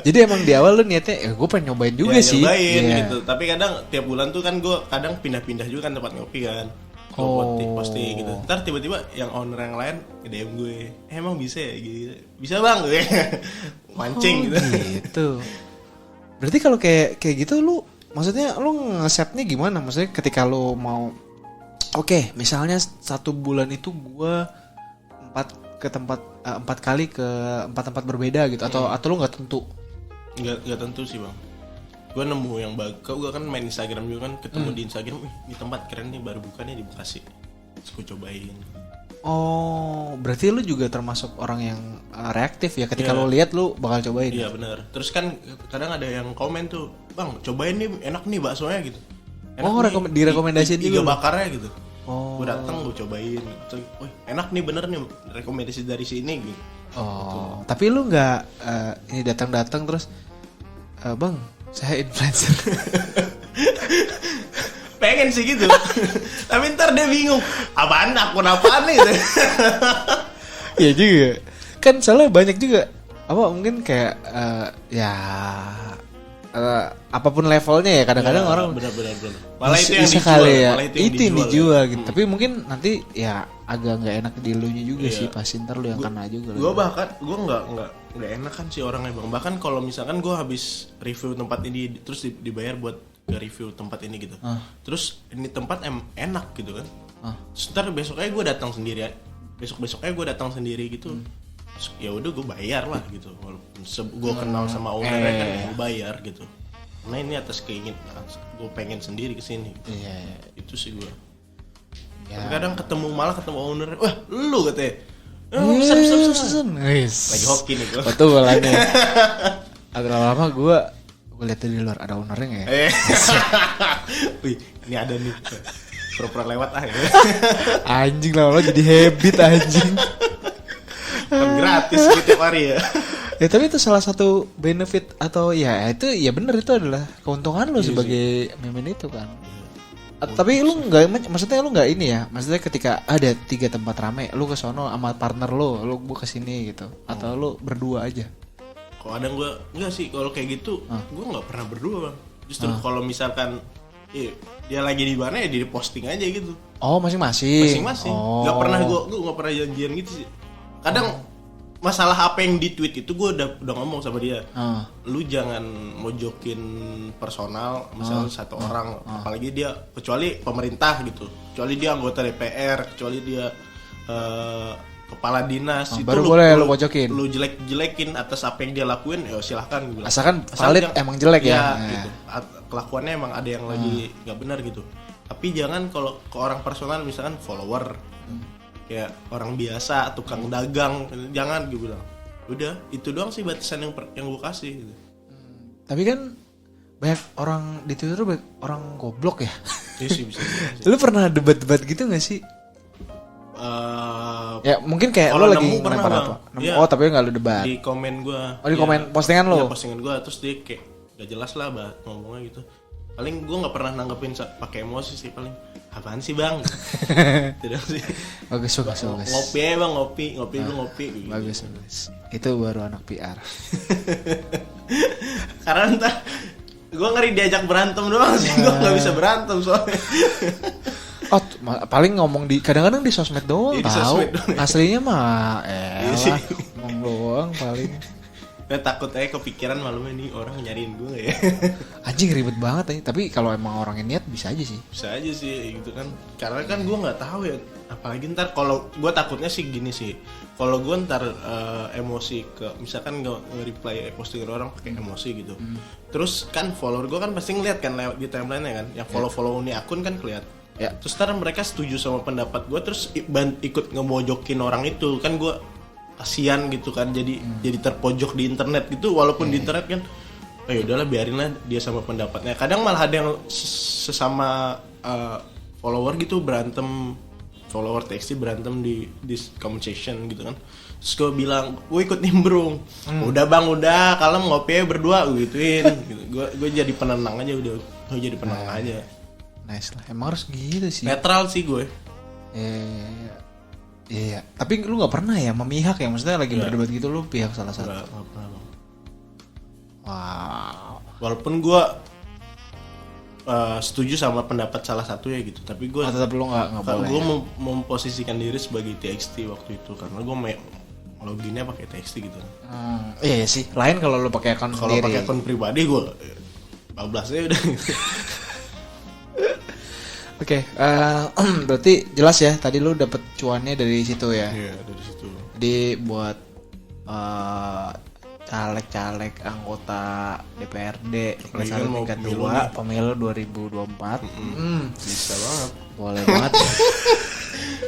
Jadi emang di awal lu niatnya gue pengen nyobain juga sih. Nyobain gitu. Tapi kadang tiap bulan tuh kan gue kadang pindah-pindah juga kan tempat ngopi kan. Posting gitu. Ntar tiba-tiba yang owner yang lain DM gue, emang bisa ya gitu. Bisa bang gue. Mancing gitu. Berarti kalau kayak gitu lu maksudnya lu nge-setnya gimana? Maksudnya ketika lu mau misalnya 1 bulan itu gue 4 kali ke 4 tempat berbeda gitu, atau lu nggak tentu? Nggak tentu sih bang. Gue nemu yang bagus. Gue kan main Instagram juga kan, ketemu di Instagram, ini tempat keren nih baru buka nih di Bekasi. Terus gue cobain. Oh, berarti lu juga termasuk orang yang reaktif ya, ketika lu lihat lu bakal cobain. Iya benar. Terus kan kadang ada yang komen tuh, bang cobain nih enak nih baksonya gitu. Enak direkomendasiin juga. Iga bakarnya gitu. Gue datang gue cobain gitu. Wih, enak nih bener nih, rekomendasi dari sini gitu. Tapi lu nggak ini datang terus bang saya influencer. Pengen sih gitu. Tapi ntar dia bingung, apaan nih gitu. Iya juga. Kan soalnya banyak juga mungkin kayak apapun levelnya ya, kadang-kadang orang benar. Malah itu yang dijual, kali ya. Itu yang dijual gitu. Tapi mungkin nanti ya agak nggak enak di elunya juga sih, pasti ntar lu yang kena juga. Gue nggak enak kan sih orangnya bang. Bahkan kalau misalkan gue habis review tempat ini terus dibayar buat review tempat ini gitu. Terus ini tempat enak gitu kan. Ntar besoknya gue datang sendiri. Besoknya gue datang sendiri gitu. Ya udah gue bayar lah gitu. Walaupun gue kenal sama ownernya kan gue bayar gitu. Karena ini atas keinginan gue pengen sendiri kesini. Iya. Itu sih gue. Ya. Tapi kadang ketemu owner, wah lu katanya. Pesen. Lagi hoki nih gue. Betul lah nih. Agak lama gue lihat dari luar ada ownernya nggak ya? Wih, ini ada nih. Pura-pura lewat ya. Anjing lah lo jadi habit anjing. Kan gratis gitu tiap hari ya. Ya tapi itu salah satu benefit atau ya itu ya benar itu adalah keuntungan lo sebagai mimin itu kan. Tapi lu nggak, maksudnya lu nggak ini ya, maksudnya ketika ada 3 tempat rame, lu ke sono sama partner lu gua kesini gitu, atau lu berdua aja? Kalau ada gue nggak sih, kalau kayak gitu gue nggak pernah berdua bang. Justru kalau misalkan dia lagi di mana ya dia posting aja gitu. Oh masing-masing. Oh. Nggak pernah gue nggak pernah janjian gitu sih. Kadang masalah apa yang di tweet itu gue udah ngomong sama dia. Lu jangan mojokin personal misalnya satu orang, apalagi dia kecuali pemerintah gitu, kecuali dia anggota DPR, kecuali dia kepala dinas, itu baru boleh lu mojokin. Lu jelekin atas apa yang dia lakuin, ya silahkan gue bilang. Asalkan valid emang jelek ya. Gitu. Kelakuannya emang ada yang lagi nggak benar gitu. Tapi jangan kalau ke orang personal misalkan follower, kayak orang biasa, tukang dagang, jangan gue bilang. Udah, itu doang sih batasan yang gue kasih gitu. Tapi kan banyak orang di Twitter banyak orang goblok ya. Iya sih bisa. Lu pernah debat-debat gitu gak sih? Ya mungkin kayak lu lagi ngelempar apa? Ya, oh tapi gak lu debat. Di komen gue. Oh di komen postingan lu? Iya postingan gue, terus dia kayak gak jelas lah ngomongnya gitu. Paling gue gak pernah nanggepin pakai emosi sih paling. Apaan sih bang? Tidak sih. Bagus. Ngopi ya bang, ngopi dulu ngopi. Gitu. Bagus. Itu baru anak PR. Karena entah gue ngeri diajak berantem doang sih, gue nggak bisa berantem soalnya. Oh, paling ngomong kadang-kadang di sosmed doang tahu. Aslinya mah ngomong doang paling. Gue takut aja kepikiran malamnya nih orang nyariin gue ya. Anjing ribet banget ya. Tapi kalau emang orangnya niat bisa aja sih. Bisa aja sih gitu kan. Karena kan gue nggak tahu ya. Apalagi ntar kalau gue takutnya sih gini sih. Kalau gue ntar emosi ke misalkan nge-reply postingan orang pakai emosi gitu. Terus kan follower gue kan pasti ngeliat kan lewat di timeline-nya kan. Yang follow ini akun kan kelihatan. Ya. Terus ntar mereka setuju sama pendapat gue terus ikut ngemojokin orang itu kan gue kasian gitu kan jadi terpojok di internet gitu walaupun di internet kan udahlah biarinlah dia sama pendapatnya. Kadang malah ada yang sesama follower gitu berantem, follower TXT berantem di conversation gitu kan. Terus gue bilang gue ikut nimbrung. Udah bang udah kalem ngopi berdua gituin gitu. Gue jadi penenang aja udah. Gue jadi penenang aja. Nice lah. Emang harus gitu sih. Netral sih gue. Iya, tapi lu nggak pernah ya memihak ya, maksudnya lagi berdebat gitu lu pihak salah satu. Nggak pernah. Wow. Walaupun gue setuju sama pendapat salah satu ya gitu, tapi gue tetap lu nggak boleh. Gue memposisikan diri sebagai TXT waktu itu karena gue loginnya pakai TXT gitu. Iya sih. Lain kalau lu pakai akun sendiri. Kalau pakai akun pribadi gue 14 aja udah. Oke, berarti jelas ya tadi lu dapet cuannya dari situ ya? Iya dari situ. Jadi buat caleg-caleg anggota DPRD tingkat 2 pemilu 2024 bisa banget. Boleh banget.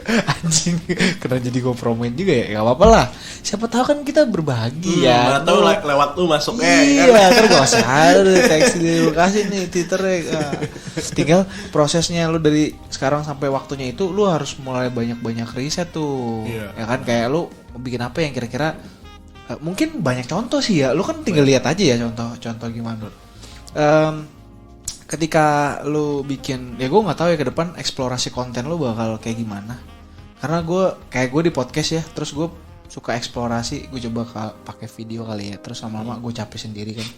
Anjing, kena jadi kompromen juga ya? Gak apa-apa lah. Siapa tahu kan kita berbagi ya. Atau lewat lu masuk iya, kan gak usah ada teks di kasih nih Twitternya. Tinggal prosesnya lu dari sekarang sampai waktunya itu lu harus mulai banyak-banyak riset tuh. Ya kan kayak lu mau bikin apa yang kira-kira mungkin banyak contoh sih ya. Lu kan tinggal lihat aja ya contoh gimana. Ketika lu bikin, ya gue nggak tahu ya ke depan eksplorasi konten lu bakal kayak gimana. Karena gue di podcast ya, terus gue suka eksplorasi, gue coba pakai video kali ya, terus lama-lama gue capek sendiri kan.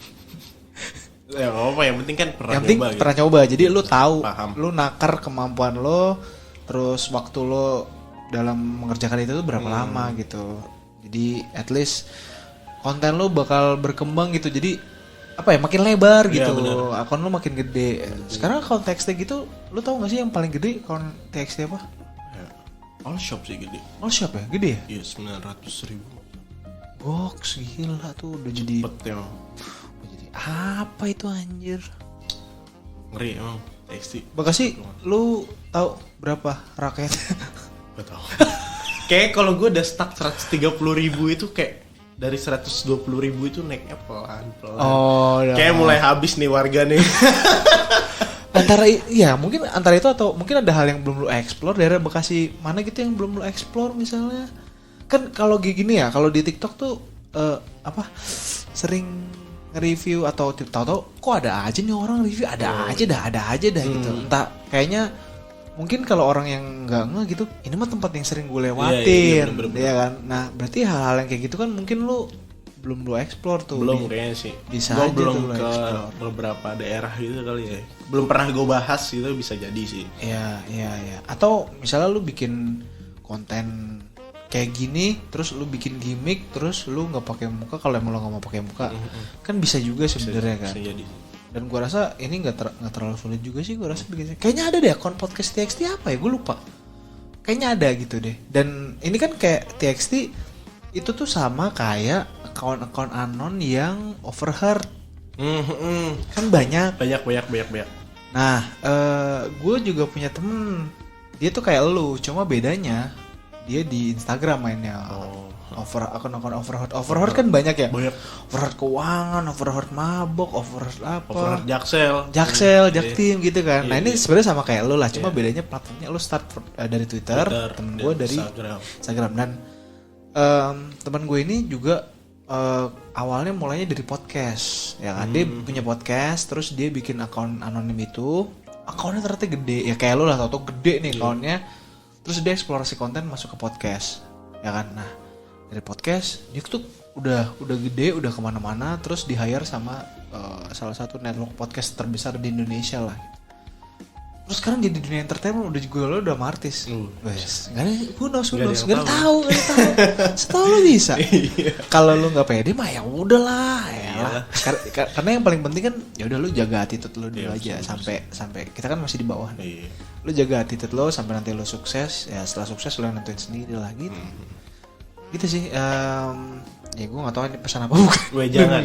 Ya apa yang penting kan pernah coba. Jadi lu tahu, lu nakar kemampuan lo, terus waktu lo dalam mengerjakan itu tuh berapa lama gitu. Jadi at least konten lu bakal berkembang gitu. Jadi apa ya makin lebar gitu, akun lu makin gede. Sekarang akun TXT gitu, lu tahu nggak sih yang paling gede akun TXT apa? All Shop sih gede. All Shop ya gede ya? Iya 900.000. Box gila tuh udah jadi. Cepet ya. Jadi Apa itu anjir? Ngeri emang TXT. Bekasi lu tahu berapa rakyat? Gak tau. Kayak kalau gue udah stuck 130.000 itu kayak dari 120.000 itu naiknya pelan-pelan. Oh, kayak mulai habis nih warga nih. Mungkin antara itu atau mungkin ada hal yang belum lu explore daerah Bekasi mana gitu yang belum lu explore misalnya. Kan kalau gini ya, kalau di TikTok tuh sering nge-review atau tahu-tahu kok ada aja nih orang review, ada aja dah gitu. Entah kayaknya mungkin kalau orang yang nggak gitu, ini mah tempat yang sering gue lewatin, ya kan. Nah berarti hal-hal yang kayak gitu kan mungkin lu belum lu explore tuh. Belum kayaknya sih. Bisa gue aja belum tuh ke beberapa daerah gitu kali ya. Belum pernah gue bahas gitu, bisa jadi sih. Iya. Atau misalnya lu bikin konten kayak gini, terus lu bikin gimmick, terus lu nggak pakai muka. Kalau emang lu nggak mau pakai muka, kan bisa juga sebenarnya kan. Bisa jadi. Dan gue rasa ini nggak terlalu sulit juga sih. Gue rasa bikin kayaknya ada deh akun podcast TXT apa ya, gue lupa. Kayaknya ada gitu deh. Dan ini kan kayak TXT itu tuh sama kayak akun-akun anon yang overheard. Kan banyak. Nah, gue juga punya temen, dia tuh kayak lu, cuma bedanya dia di Instagram mainnya. Akun-akun overheard kan banyak ya. Overheard keuangan, overheard mabok, overheard apa? Overheard Jaktim gitu kan. Nah ini sebenarnya sama kayak lu lah, cuma bedanya platformnya lu start dari Twitter, temen gue dari Instagram. Dan teman gue ini juga awalnya mulainya dari podcast, ya kan. Dia punya podcast, terus dia bikin akun anonim itu. Akunnya ternyata gede, ya kayak lu lah, tau gede nih akunnya. Terus dia eksplorasi konten masuk ke podcast, ya kan. Nah dari podcast dia tuh udah gede, udah kemana-mana, terus di hire sama salah satu network podcast terbesar di Indonesia lah. Terus sekarang jadi dunia entertainment udah juga lo udah artis. Wes, nggak ada, who knows, nggak tahu. Setahu lo bisa. Kalau lo nggak pede mah ya udahlah, ya. Karena yang paling penting kan ya udah lo jaga attitude lo dulu aja sampai kita kan masih di bawah. Lo jaga attitude lo sampai nanti lo sukses, ya setelah sukses lo yang nentuin sendiri lah gitu. Gitu sih. Ya gue nggak tahu ini pesan apa bukan. Jangan.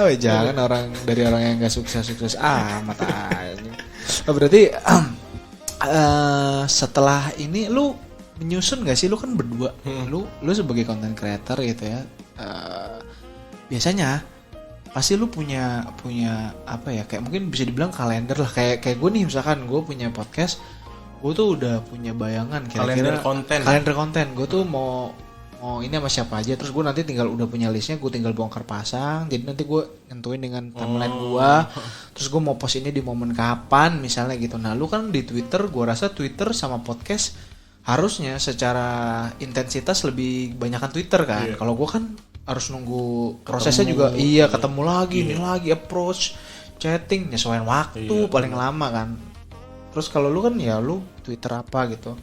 Jangan dari orang yang nggak sukses amat aja. Berarti setelah ini lu menyusun nggak sih, lu kan berdua, lu sebagai content creator gitu ya, biasanya pasti lu punya apa ya, kayak mungkin bisa dibilang kalender lah, kayak gue nih misalkan gue punya podcast, gue tuh udah punya bayangan kira-kira kalender konten gue tuh mau ini sama siapa aja, terus gue nanti tinggal udah punya listnya, gue tinggal bongkar pasang, jadi nanti gue nentuin dengan timeline gue, terus gue mau post ini di momen kapan misalnya gitu. Nah lu kan di Twitter, gue rasa Twitter sama podcast harusnya secara intensitas lebih banyakan Twitter kan. Kalau gue kan harus nunggu prosesnya juga, ketemu lagi, ini lagi approach, chatting, nyesuaiin waktu paling lama kan. Terus kalau lu kan ya lu Twitter apa gitu.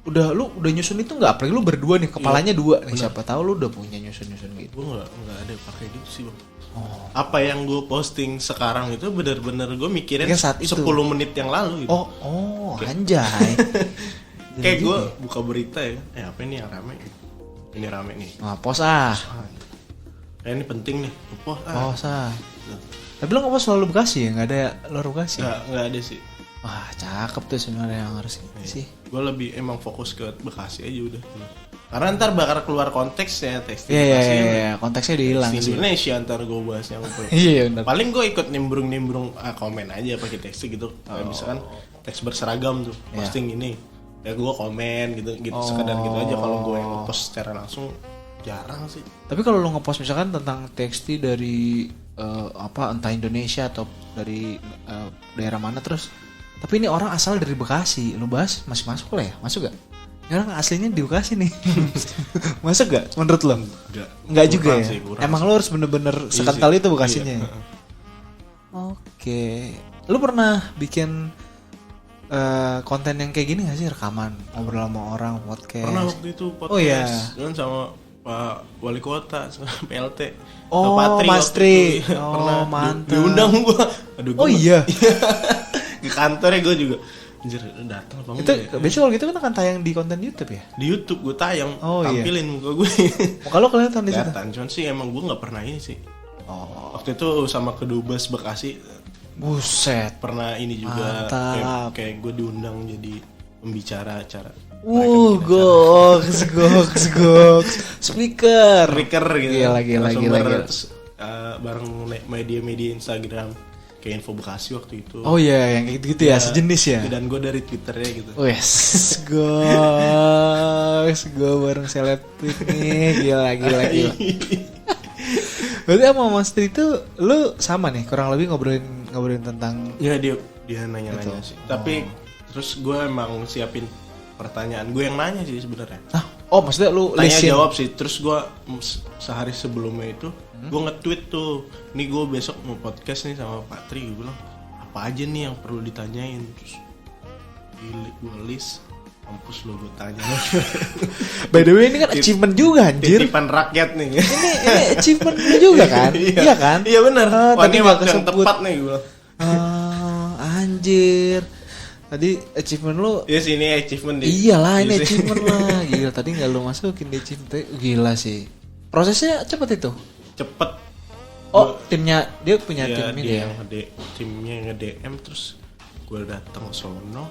Udah nyusun itu nggak? Apalagi lu berdua nih, kepalanya dua nih. Siapa tahu lu udah punya nyusun gitu. Gue nggak ada pakai gitu sih bang. Apa yang gue posting sekarang itu benar-benar gue mikirin saat 10 menit yang lalu gitu. Anjay. Kayak gue buka berita ya, apa ini yang rame? Ini rame nih. Pos ini penting nih. Pos Tapi lo nggak selalu Bekasi ya? Nggak ada luar Bekasi? Nggak ada sih. Wah cakep tuh sebenarnya yang harus sih. Gue lebih emang fokus ke Bekasi aja udah. Karena ntar bakal keluar konteksnya tekstil. Iya, konteksnya dihilang sih. Indonesia ntar gue bahasnya. Iya benar. Paling gue ikut nimbrung komen aja pakai teks gitu. Kayak misalkan teks berseragam tuh, posting ini. Ya gue komen gitu sekadar gitu aja. Kalau gue yang ngepost secara langsung jarang sih. Tapi kalau lo ngepost misalkan tentang tekstil dari entah Indonesia atau dari daerah mana, terus tapi ini orang asal dari Bekasi, lu bahas masih masuk lah ya? Masuk gak? Ini orang aslinya di Bekasi nih. Masuk gak menurut lo? Enggak juga ya? Emang lo harus bener-bener sekental itu Bekasinya ya? Oke. Lu pernah bikin konten yang kayak gini gak sih? Rekaman, ngobrol sama orang, podcast? Pernah waktu itu podcast kan sama Pak Wali Kota, sama PLT. Mas Tri. Pernah mantap. Diundang gue. Aduh, iya. Ke kantornya gue juga. Anjir, datang apa Itu enggak ya? biasanya kalau gitu kan akan tayang di konten YouTube ya? Di YouTube gue tayang, Oh, iya. tampilin muka gue. Kalau kelihatan di situ. Kelihatan, cuman sih emang gue nggak pernah ini sih. Oh, Waktu itu sama Kedubes Bekasi buset. pernah ini juga, Mantap. kayak gue diundang jadi pembicara acara. Goks. Speaker. Speaker gitu. Gila. Narasumber, terus, bareng media-media Instagram kayak Info Bekasi waktu itu. Oh iya, yang kayak gitu ya, sejenis ya. Dan gue dari Twitternya gitu. Wes, goks, gue bareng seleb tweet nih, gila. Berarti sama Mas Tri itu lu sama nih, kurang lebih ngobrolin tentang. Ya dia nanya-nanya Itu. sih. Tapi terus gue emang siapin pertanyaan. Gue yang nanya sih sebenarnya. Oh maksudnya lu Tanya lisin. jawab sih. Terus gue sehari sebelumnya itu gue nge-tweet tuh, nih gue besok mau podcast nih sama Pak Tri. Gue bilang apa aja nih yang perlu ditanyain. Terus gue list. Mampus lu gue tanya. By the way ini kan achievement juga anjir. Titipan rakyat nih. Ini achievement lu juga kan? Iya kan? Iya benar. Ah, Ini tadi waktu nggak yang kesebut. tepat nih gue. Anjir. Tadi achievement lu. Ya sini achievement deh. Iyalah ini Iya sih. achievement lah. Gila tadi nggak lu masukin di achievement. Gila sih. Prosesnya cepet itu. Cepet. Oh timnya dia punya Ya, tim ini dia ya. yang timnya nge-DM terus gue datang ke sono.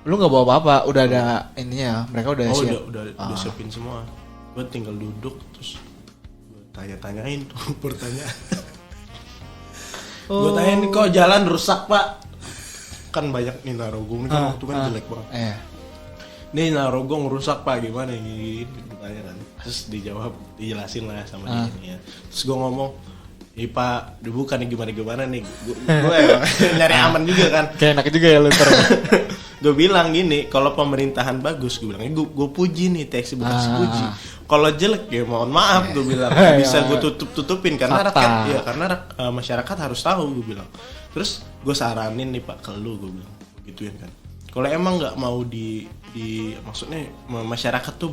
Lu nggak bawa apa-apa. Udah ada ininya. Mereka udah Oh siap. udah siapin semua. Gue tinggal duduk terus gue tanya-tanyain tuh pertanyaan. Gue tanyain kok jalan rusak pak. Kan banyak nih Narogong nih kan waktu kan jelek banget. Iya. Nih Narogong rusak pak gimana gini tanya kan. Terus dijelasin lah sama dia. Terus gue ngomong, "Ih Pak, bukan gimana nih. Gue nyari aman juga kan." Kayak enak juga ya lu ntar. Gue bilang gini, kalau pemerintahan bagus, gue bilang, gue puji nih TXI Bekasi puji. Kalau jelek ya mohon maaf, gue bilang bisa gue tutupin karena rakyat ya karena masyarakat harus tahu, gue bilang. Terus gue saranin nih Pak ke lu, gue bilang gituin kan. Kalau emang nggak mau di maksudnya masyarakat tuh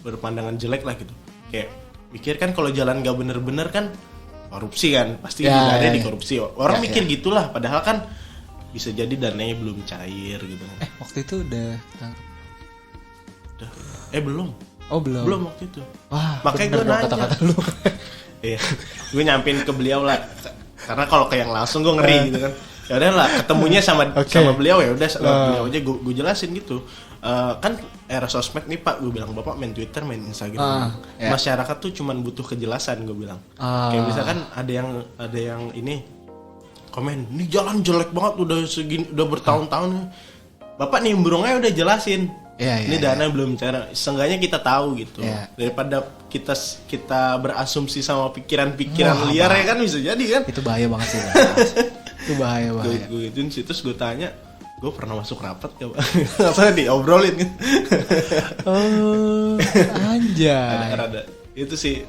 berpandangan jelek lah gitu. Kayak mikir kan kalau jalan nggak bener-bener kan korupsi kan, pasti Ya, ada ya, di ya. korupsi. Orang Ya, mikir ya. gitulah, padahal kan bisa jadi dananya belum cair gitu kan. Waktu itu udah. Udah. Belum. Oh belum. Belum waktu itu. Wah. Makanya bener gue dong nanya. kata-kata lu. Iya. Gue nyampein ke beliau lah. Karena kalau ke yang langsung gue ngeri gitu kan. Ya udah lah, ketemunya sama beliau ya udah beliau aja gue jelasin gitu. Kan era sosmed nih Pak, gue bilang Bapak main Twitter, main Instagram. Ya. Masyarakat tuh cuman butuh kejelasan, gue bilang. Kayak misalkan ada yang ini komen, "Ini jalan jelek banget udah bertahun-tahun." Bapak nimbrungnya udah jelasin. Iya, Ini iya, dana belum cara. Seenggaknya kita tahu gitu. Iya. Daripada kita berasumsi sama pikiran-pikiran liar ya kan bisa jadi kan. Itu bahaya banget sih. Itu bahaya. Gue gituin sih terus gue tanya, gue pernah masuk rapat gak Pak? Apa diobrolin kan? Oh, anjay. Ada. Itu sih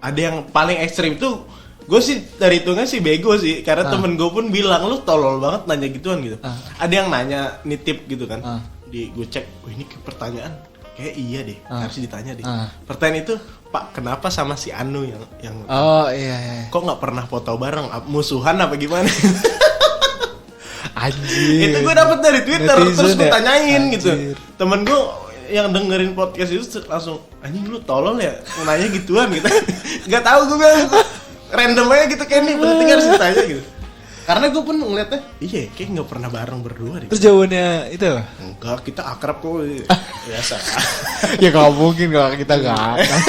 ada yang paling ekstrim tuh. Gue sih dari hitungnya sih bego sih. Karena temen gue pun bilang, lu tolol banget nanya gituan gitu. Ada yang nanya nitip gitu kan. Gue cek, ini pertanyaan kayak iya deh, harus ditanya deh. Pertanyaan itu, Pak, kenapa sama si Anu yang Oh iya. kok nggak pernah foto bareng, musuhan apa gimana? Anjir. Itu gue dapet dari Twitter, Netizen terus gue ya? tanyain gitu. Anjir. Temen gue yang dengerin podcast itu langsung, anjing lu tolol ya, nanya gituan gitu. Gak tahu gue bilang, random aja gitu kayak nih, penting harus ditanya gitu. Karena gue pun ngeliatnya, iya kayak nggak pernah bareng berdua deh. Terus jawabannya itu? Enggak, kita akrab kok. Biasa. Ya gak mungkin kalau kita gak akan.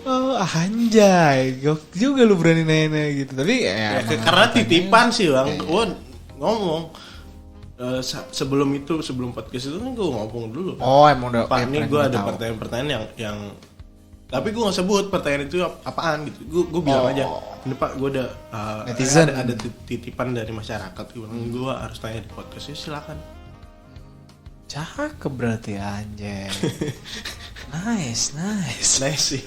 Oh anjay, gok juga lu berani nanya gitu. Tapi ya, Karena titipan sih bang, gue ngomong sebelum podcast itu kan gue ngomong dulu. Oh emang udah. Pak, ini gue ada pertanyaan yang tapi gue nggak sebut pertanyaan itu apaan gitu. Gue bilang aja, ini Pak, gue ada netizen. ada titipan dari masyarakat. Gue harus tanya di podcast, ya silakan. Cakep berarti anjay. Nice. Nice sih.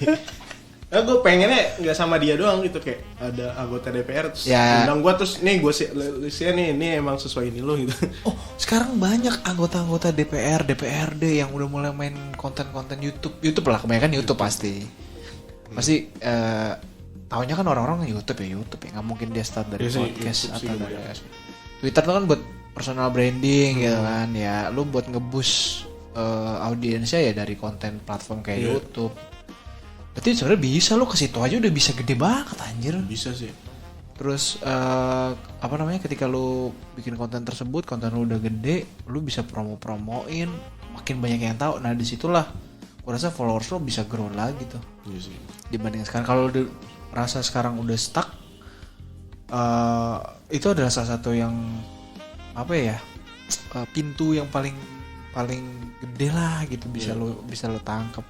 Nah, gue pengennya nggak sama dia doang gitu, kayak ada anggota DPR terus undang gue terus nih gue listnya nih ini emang sesuai ini lo gitu. Oh sekarang banyak anggota-anggota DPR, DPRD yang udah mulai main konten-konten YouTube lah, kebanyakan YouTube pasti taunya kan orang-orang YouTube ya, nggak mungkin dia start dari Iya sih, podcast YouTube sih atau dari kebanyakan. Twitter tuh kan buat personal branding gitu kan ya, lu buat nge-boost audiensnya ya dari konten platform kayak Iya. YouTube. Berarti sebenarnya bisa, lu ke situ aja udah bisa gede banget anjir. Bisa sih. Terus apa namanya, ketika lu bikin konten tersebut, konten lu udah gede, lu bisa promoin, makin banyak yang tahu. Nah disitulah gue rasa followers lu bisa grow lagi tuh. Iya sih. Dibanding sekarang, kalau lu rasa sekarang udah stuck, itu adalah salah satu yang apa ya, pintu yang paling gede lah gitu, bisa lu tangkep.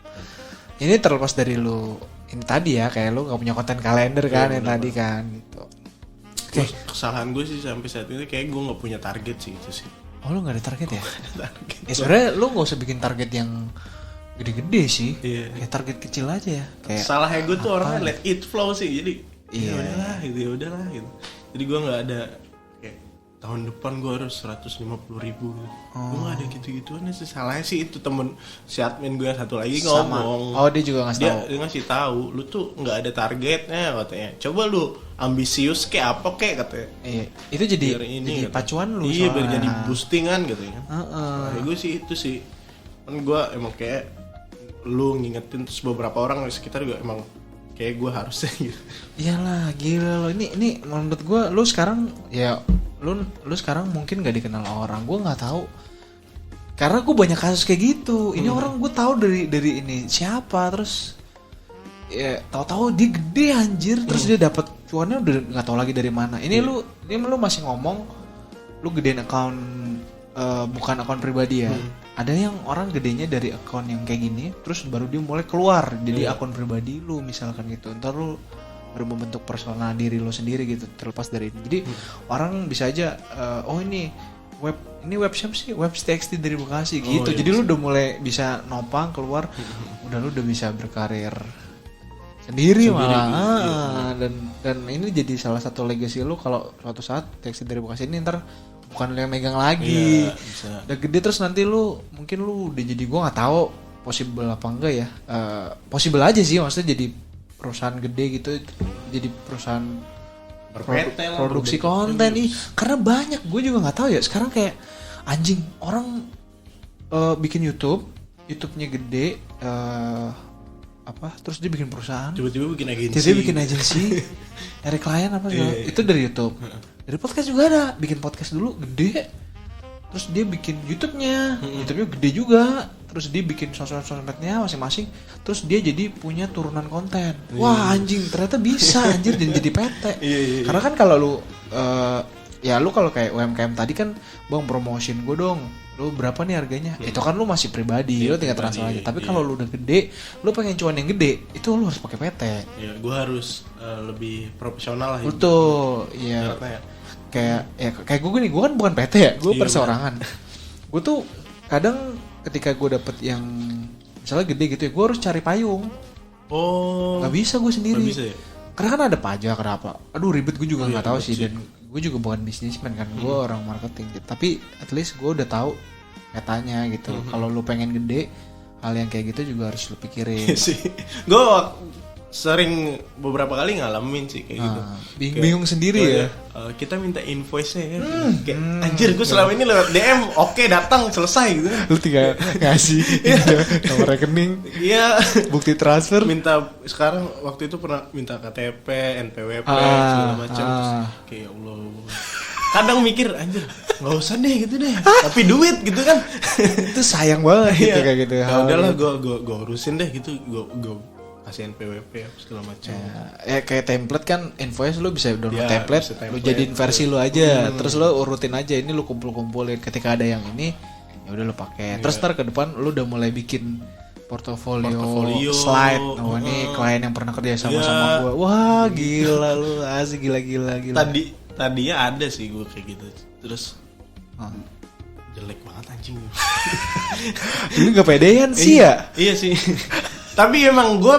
Ini terlepas dari lu ini tadi ya, kayak lu nggak punya konten kalender kan, yang tadi kan gitu. Terus kesalahan gue sih sampai saat ini kayak gue nggak punya target sih itu sih. Oh lu gak ada target ya? Target. Ya sebenarnya lu gak usah bikin target yang gede-gede sih. Iya. Ya target kecil aja ya. Kayak Salahnya gue tuh orangnya let it flow sih, jadi Iya. ya udahlah gitu. Jadi gue nggak ada kayak tahun depan gue harus 150.000. Gue nggak ada gitu-gituan sih. Salahnya sih itu temen si admin gue yang satu lagi sama. ngomong. Oh dia juga ngasih tahu. Dia ngasih tahu, lu tuh nggak ada targetnya katanya. Coba lu ambisius kayak apa kayak katanya. Iya. Itu jadi Biar ini jadi katanya. pacuan lu. Iya, biar soalnya. jadi boostingan gitu ya. Heeh. Nah, gue sih itu sih. Kan gue emang kayak lu ngingetin, terus beberapa orang di sekitar juga emang kayak gue harusnya gitu. Iyalah gila lo. Ini menurut gue lu sekarang ya lu sekarang mungkin gak dikenal orang. Gue nggak tahu. Karena gue banyak kasus kayak gitu. Ini orang gue tahu dari ini siapa, terus ya tahu-tahu dia gede anjir, terus dia dapat cuannya udah nggak tahu lagi dari mana. Ini lu masih ngomong lu gedein akun bukan akun pribadi ya. Ada yang orang gedenya dari akun yang kayak gini, terus baru dia mulai keluar jadi akun pribadi lu misalkan gitu. Ntar lu baru membentuk persona diri lu sendiri gitu, terlepas dari ini. Jadi orang bisa aja oh ini web shop sih, web TXT dari Bekasi gitu. iya, Jadi lu udah mulai bisa nopang keluar, udah lu udah bisa berkarir sendiri malah. Dan ini jadi salah satu legacy lu kalau suatu saat TXT dari Bekasi ini ntar bukan lu yang megang lagi. Iya, bisa. Udah gede terus nanti lu mungkin lu udah jadi, gua nggak tahu possible apa enggak ya. Possible aja sih, maksudnya jadi perusahaan gede gitu, jadi perusahaan PT lah, produksi konten nih. Karena banyak, gue juga nggak tahu ya sekarang kayak anjing orang bikin YouTube-nya gede, terus dia bikin perusahaan, Tiba-tiba bikin agensi. dia bikin agensi, nyari klien apa segala, itu dari YouTube. Dari podcast juga ada, bikin podcast dulu gede, terus dia bikin YouTube-nya gede juga, terus dia bikin sosmed-sosmednya masing-masing, terus dia jadi punya turunan konten. Wah anjing, ternyata bisa anjir dan jadi PT. Iya. Karena kan kalau lu ya lu kalau kayak UMKM tadi kan, bang promotion gue dong, lu berapa nih harganya? Itu kan lu masih pribadi, lu tinggal transfer aja. Tapi kalau lu udah gede, lu pengen cuan yang gede, itu lu harus pakai PT. Ya, gue harus lebih profesional lah. Betul, iya. Kayak gue nih, gue kan bukan PT ya, gue perseorangan. Gue tuh kadang ketika gue dapet yang misalnya gede gitu ya, gue harus cari payung. Oh. Gak bisa gue sendiri. Gak bisa ya? Karena kan ada pajak, kenapa? Aduh ribet, gue juga nggak tahu sih. Dan gue juga bukan bisnismen kan, gue orang marketing gitu. Tapi at least gue udah tahu petanya gitu. Kalau lu pengen gede, hal yang kayak gitu juga harus lu pikirin. sih. Gue sering beberapa kali ngalamin sih kayak gitu. Bingung sendiri ya. Kita minta invoice-nya ya. Kayak, anjir gue selama ini lewat DM, oke datang selesai gitu. Lu tinggal ngasih nomor rekening, Iya. bukti transfer. Minta sekarang waktu itu pernah minta KTP, NPWP segala macam. Terus kayak ya Allah. Kadang mikir anjir, nggak usah deh gitu deh. Tapi duit gitu kan. Itu sayang banget gitu kayak gitu. Ya udahlah gue urusin deh gitu. Gue kasih NPWP segala macam. Ya kayak template kan, invoice lu bisa download Ya, template, bisa template, lu jadiin versi lu aja, terus lu urutin aja, ini lu kumpulin. Ketika ada yang ini, ya udah lu pakai. Terus ntar ke depan lu udah mulai bikin portofolio slide. Oh ini klien yang pernah kerja sama gua. Wah gila lu, asik gila. Tadinya ada sih gue kayak gitu. Terus jelek banget anjing. Lu gak pedean sih ya? Iya sih. Tapi emang gue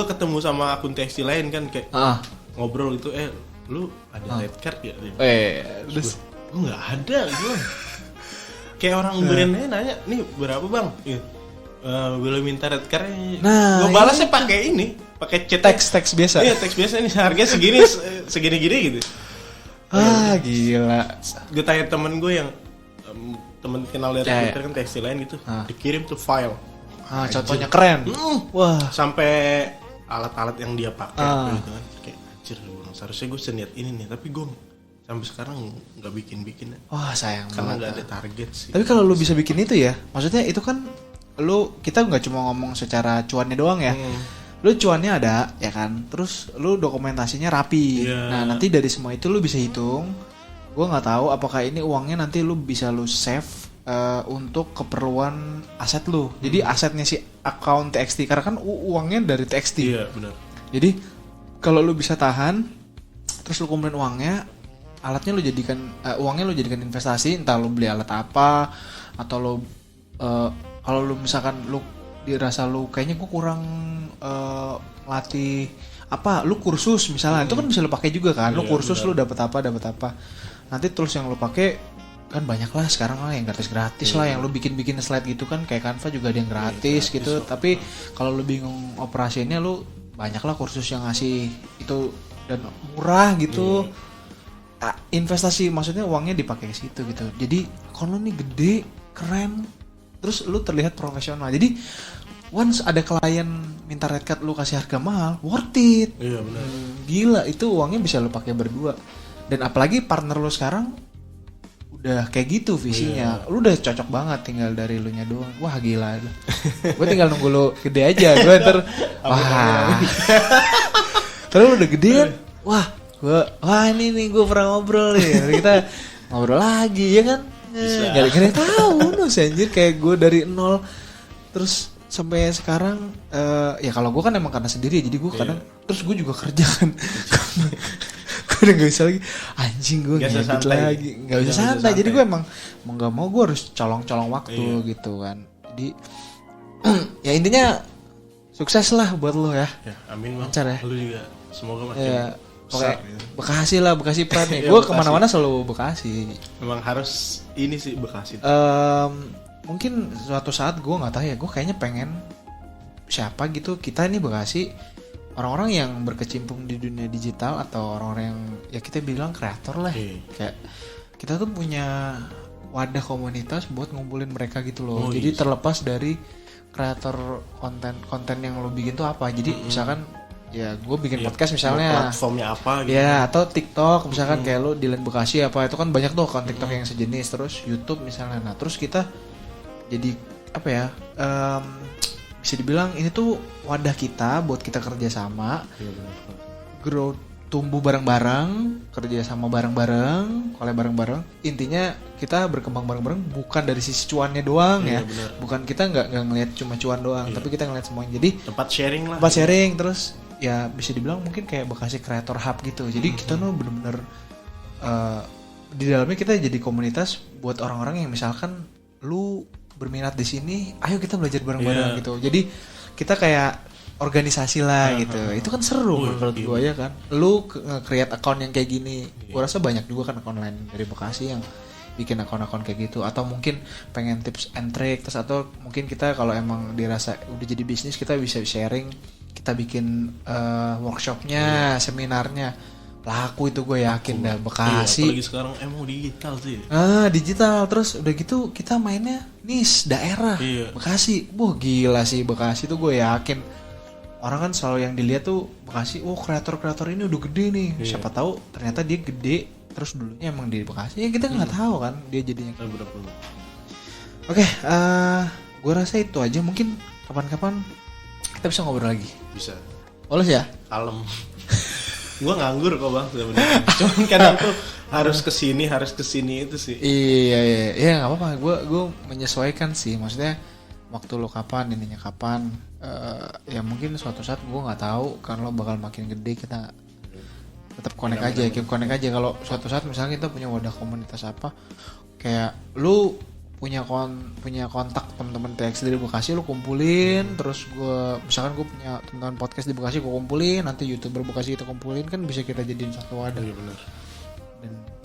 ketemu sama akun tekstil lain kan kayak ngobrol gitu, lu ada red card ya? Terus Gue nggak ada gue. Kayak orang brandnya nanya, nih berapa bang? Boleh minta red card. Nah, gue balasnya pakai ini, pakai chat Teks biasa. Iya, teks biasa nih, harganya segini gitu. Gila. Gue tanya temen gue yang temen kenal dari Ya, Twitter kan tekstil lain gitu, dikirim tuh file. Contohnya keren. Wah. Sampai alat-alat yang dia pakai gitu kan. Kayak anjir, seharusnya gue seniat ini nih, tapi gue sampai sekarang nggak bikin. Wah, sayang Karena banget. nggak ada target sih. Tapi kalau lu bisa bikin itu ya, maksudnya itu kan kita nggak cuma ngomong secara cuannya doang ya. Lu cuannya ada ya kan, terus lu dokumentasinya rapi. Iya. Nah nanti dari semua itu lu bisa hitung. Gue nggak tahu apakah ini uangnya nanti lu bisa lu save untuk keperluan aset lu. Jadi asetnya si account TXT, karena kan uangnya dari TXT. Iya benar. Jadi kalau lu bisa tahan, terus lu kumpulin uangnya, alatnya lu jadikan uangnya lu jadikan investasi, entah lu beli alat apa, atau lu kalau lu misalkan lu dirasa lu kayaknya gue kurang latih apa, lu kursus misalnya, itu kan bisa lu pakai juga kan. Lu kursus benar. Lu dapat apa. Nanti tools yang lu pakai kan banyak lah sekarang lah yang gratis lah, yang lu bikin slide gitu kan, kayak Canva juga ada yang gratis gitu. Tapi kalau lu bingung operasinya, lu banyak lah kursus yang ngasih itu dan murah gitu. Investasi maksudnya uangnya dipakai ke situ gitu. Jadi kalau nih gede, keren, terus lu terlihat profesional. Jadi once ada klien minta red card, lu kasih harga mahal, worth it. Iya benar. Gila, itu uangnya bisa lu pakai berdua. Dan apalagi partner lu sekarang udah kayak gitu visinya. Lu udah cocok banget, tinggal dari lu nya doang. Wah gila. Gue tinggal nunggu lu gede aja. Gue ntar wah. Terus lu udah gede kan? Wah ini nih gue pernah ngobrol nih. Kita ngobrol lagi ya kan? Gak ada yang tahu no, anjir, kayak gue dari nol terus sampai sekarang. Ya kalau gue kan emang karena sendiri, jadi gue kadang terus gue juga kerja kan. Gue udah gak bisa lagi, anjing gue ngedit lagi, gak bisa santai. Jadi gue emang mau gak mau gue harus colong waktu gitu kan. Jadi ya intinya sukses lah buat lo ya. Amin bang. Lancar ya. Lu juga semoga makin besar. Bekasi lah, Bekasi Prat nih. Gue kemana-mana selalu Bekasi. Memang harus ini sih Bekasi. Mungkin suatu saat gue nggak tahu ya, gue kayaknya pengen siapa gitu kita ini Bekasi, orang-orang yang berkecimpung di dunia digital atau orang-orang yang ya kita bilang kreator lah. Kayak kita tuh punya wadah komunitas buat ngumpulin mereka gitu loh. Jadi terlepas dari kreator konten yang lo bikin tuh apa. Jadi misalkan ya gue bikin podcast misalnya, platformnya apa gitu. Ya atau TikTok misalkan kayak lo di Land Bekasi apa, itu kan banyak tuh akun TikTok yang sejenis. Terus YouTube misalnya. Nah terus kita jadi apa ya, bisa dibilang ini tuh wadah kita buat kita kerja sama, grow, tumbuh bareng-bareng, kerja sama bareng-bareng, collab bareng-bareng. Intinya kita berkembang bareng-bareng, bukan dari sisi cuannya doang ya. Bener. Bukan kita nggak ngelihat cuma cuan doang, tapi kita ngelihat semuanya. Jadi tempat sharing lah. Tempat sharing, terus ya bisa dibilang mungkin kayak Bekasi Creator Hub gitu. Jadi kita tuh bener-bener di dalamnya kita jadi komunitas buat orang-orang yang misalkan lu berminat di sini, ayo kita belajar bareng-bareng gitu. Jadi kita kayak organisasi lah gitu. Itu kan seru menurut gue ya kan. Lu nge-create account yang kayak gini. Gue rasa banyak juga kan account lain dari Bekasi yang bikin akun-akun kayak gitu. Atau mungkin pengen tips and trick, terus atau mungkin kita kalau emang dirasa udah jadi bisnis, kita bisa sharing. Kita bikin workshopnya, seminarnya. Laku itu gue yakin dah Bekasi. Apalagi sekarang emang digital sih. Digital, terus udah gitu kita mainnya niche daerah. Bekasi. Wah gila sih Bekasi tuh, gue yakin orang kan selalu yang dilihat tuh Bekasi, kreator-kreator ini udah gede nih. Siapa tahu ternyata dia gede terus dulunya emang di Bekasi. Ya kita nggak tahu kan dia jadinya. Oke, gue rasa itu aja. Mungkin kapan-kapan kita bisa ngobrol lagi. Bisa. Polos ya? Kalem. Gue nganggur kok bang sebenarnya. Cuman kadang tuh harus kesini itu sih. Iya nggak apa-apa. Gue menyesuaikan sih. Maksudnya waktu lo kapan, ininya kapan. Ya mungkin suatu saat gue nggak tahu kan lo bakal makin gede, kita tetap connect aja. Connect aja. Kalau suatu saat misalnya kita punya wadah komunitas apa, kayak lu punya kontak teman-teman TX dari Bekasi, lu kumpulin. Terus gue misalkan gue punya teman-teman podcast di Bekasi, gue kumpulin. Nanti YouTuber Bekasi kita kumpulin, kan bisa kita jadiin satu wadah. Iya benar.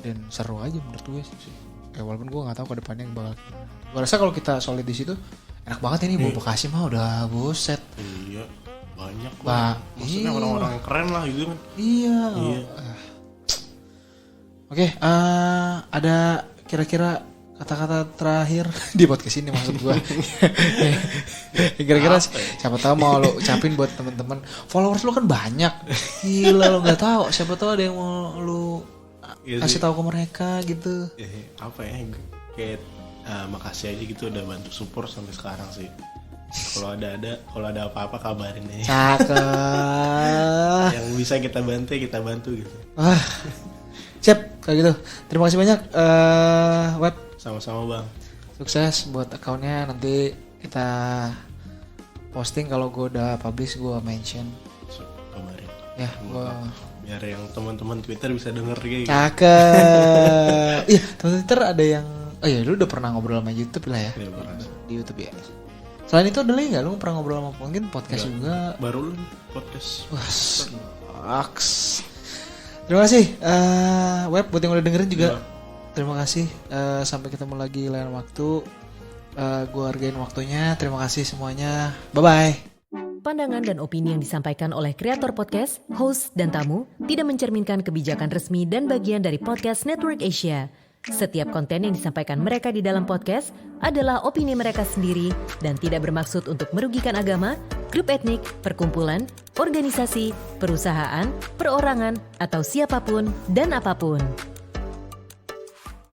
Dan seru aja menurut gue sih. Walaupun gue nggak tahu ke depannya bakal. Gue rasa kalau kita solid di situ enak banget ini bau Bekasi mah udah buset. Iya, banyak Bah, maksudnya iya. orang-orang yang keren lah gitu kan. Iya. Oke, ada kira-kira kata-kata terakhir di podcast ini maksud gue. Kira-kira siapa tahu mau lo ucapin buat teman-teman. Followers lo kan banyak. Gila lo nggak tahu. Siapa tahu ada yang mau lo kasih tahu ke mereka gitu. Apa ya? Kayak makasih aja gitu udah bantu support sampai sekarang sih. Kalau ada apa-apa kabarin aja. Cakep. Yang bisa kita bantu gitu. Wah, siap kayak gitu. Terima kasih banyak Web. Sama-sama Bang. Sukses buat akunnya, nanti kita posting kalau gue udah publish, gue mention. Kabarin. Ya, gue. Biar yang teman-teman Twitter bisa denger kayak gitu. Cakep. Iya, teman Twitter ada yang, oh iya, lu udah pernah ngobrol sama YouTube lah ya? Iya, pernah. Di YouTube ya. Selain itu ada lagi nggak lu pernah ngobrol sama mungkin podcast juga? Baru lu podcast. Wah, snacks. Terima kasih Web buat yang udah dengerin juga. Terima kasih. Sampai ketemu lagi lain waktu. Gue hargain waktunya. Terima kasih semuanya. Bye bye. Pandangan dan opini yang disampaikan oleh kreator podcast, host, dan tamu tidak mencerminkan kebijakan resmi dan bagian dari Podcast Network Asia. Setiap konten yang disampaikan mereka di dalam podcast adalah opini mereka sendiri dan tidak bermaksud untuk merugikan agama, grup etnik, perkumpulan, organisasi, perusahaan, perorangan, atau siapapun dan apapun.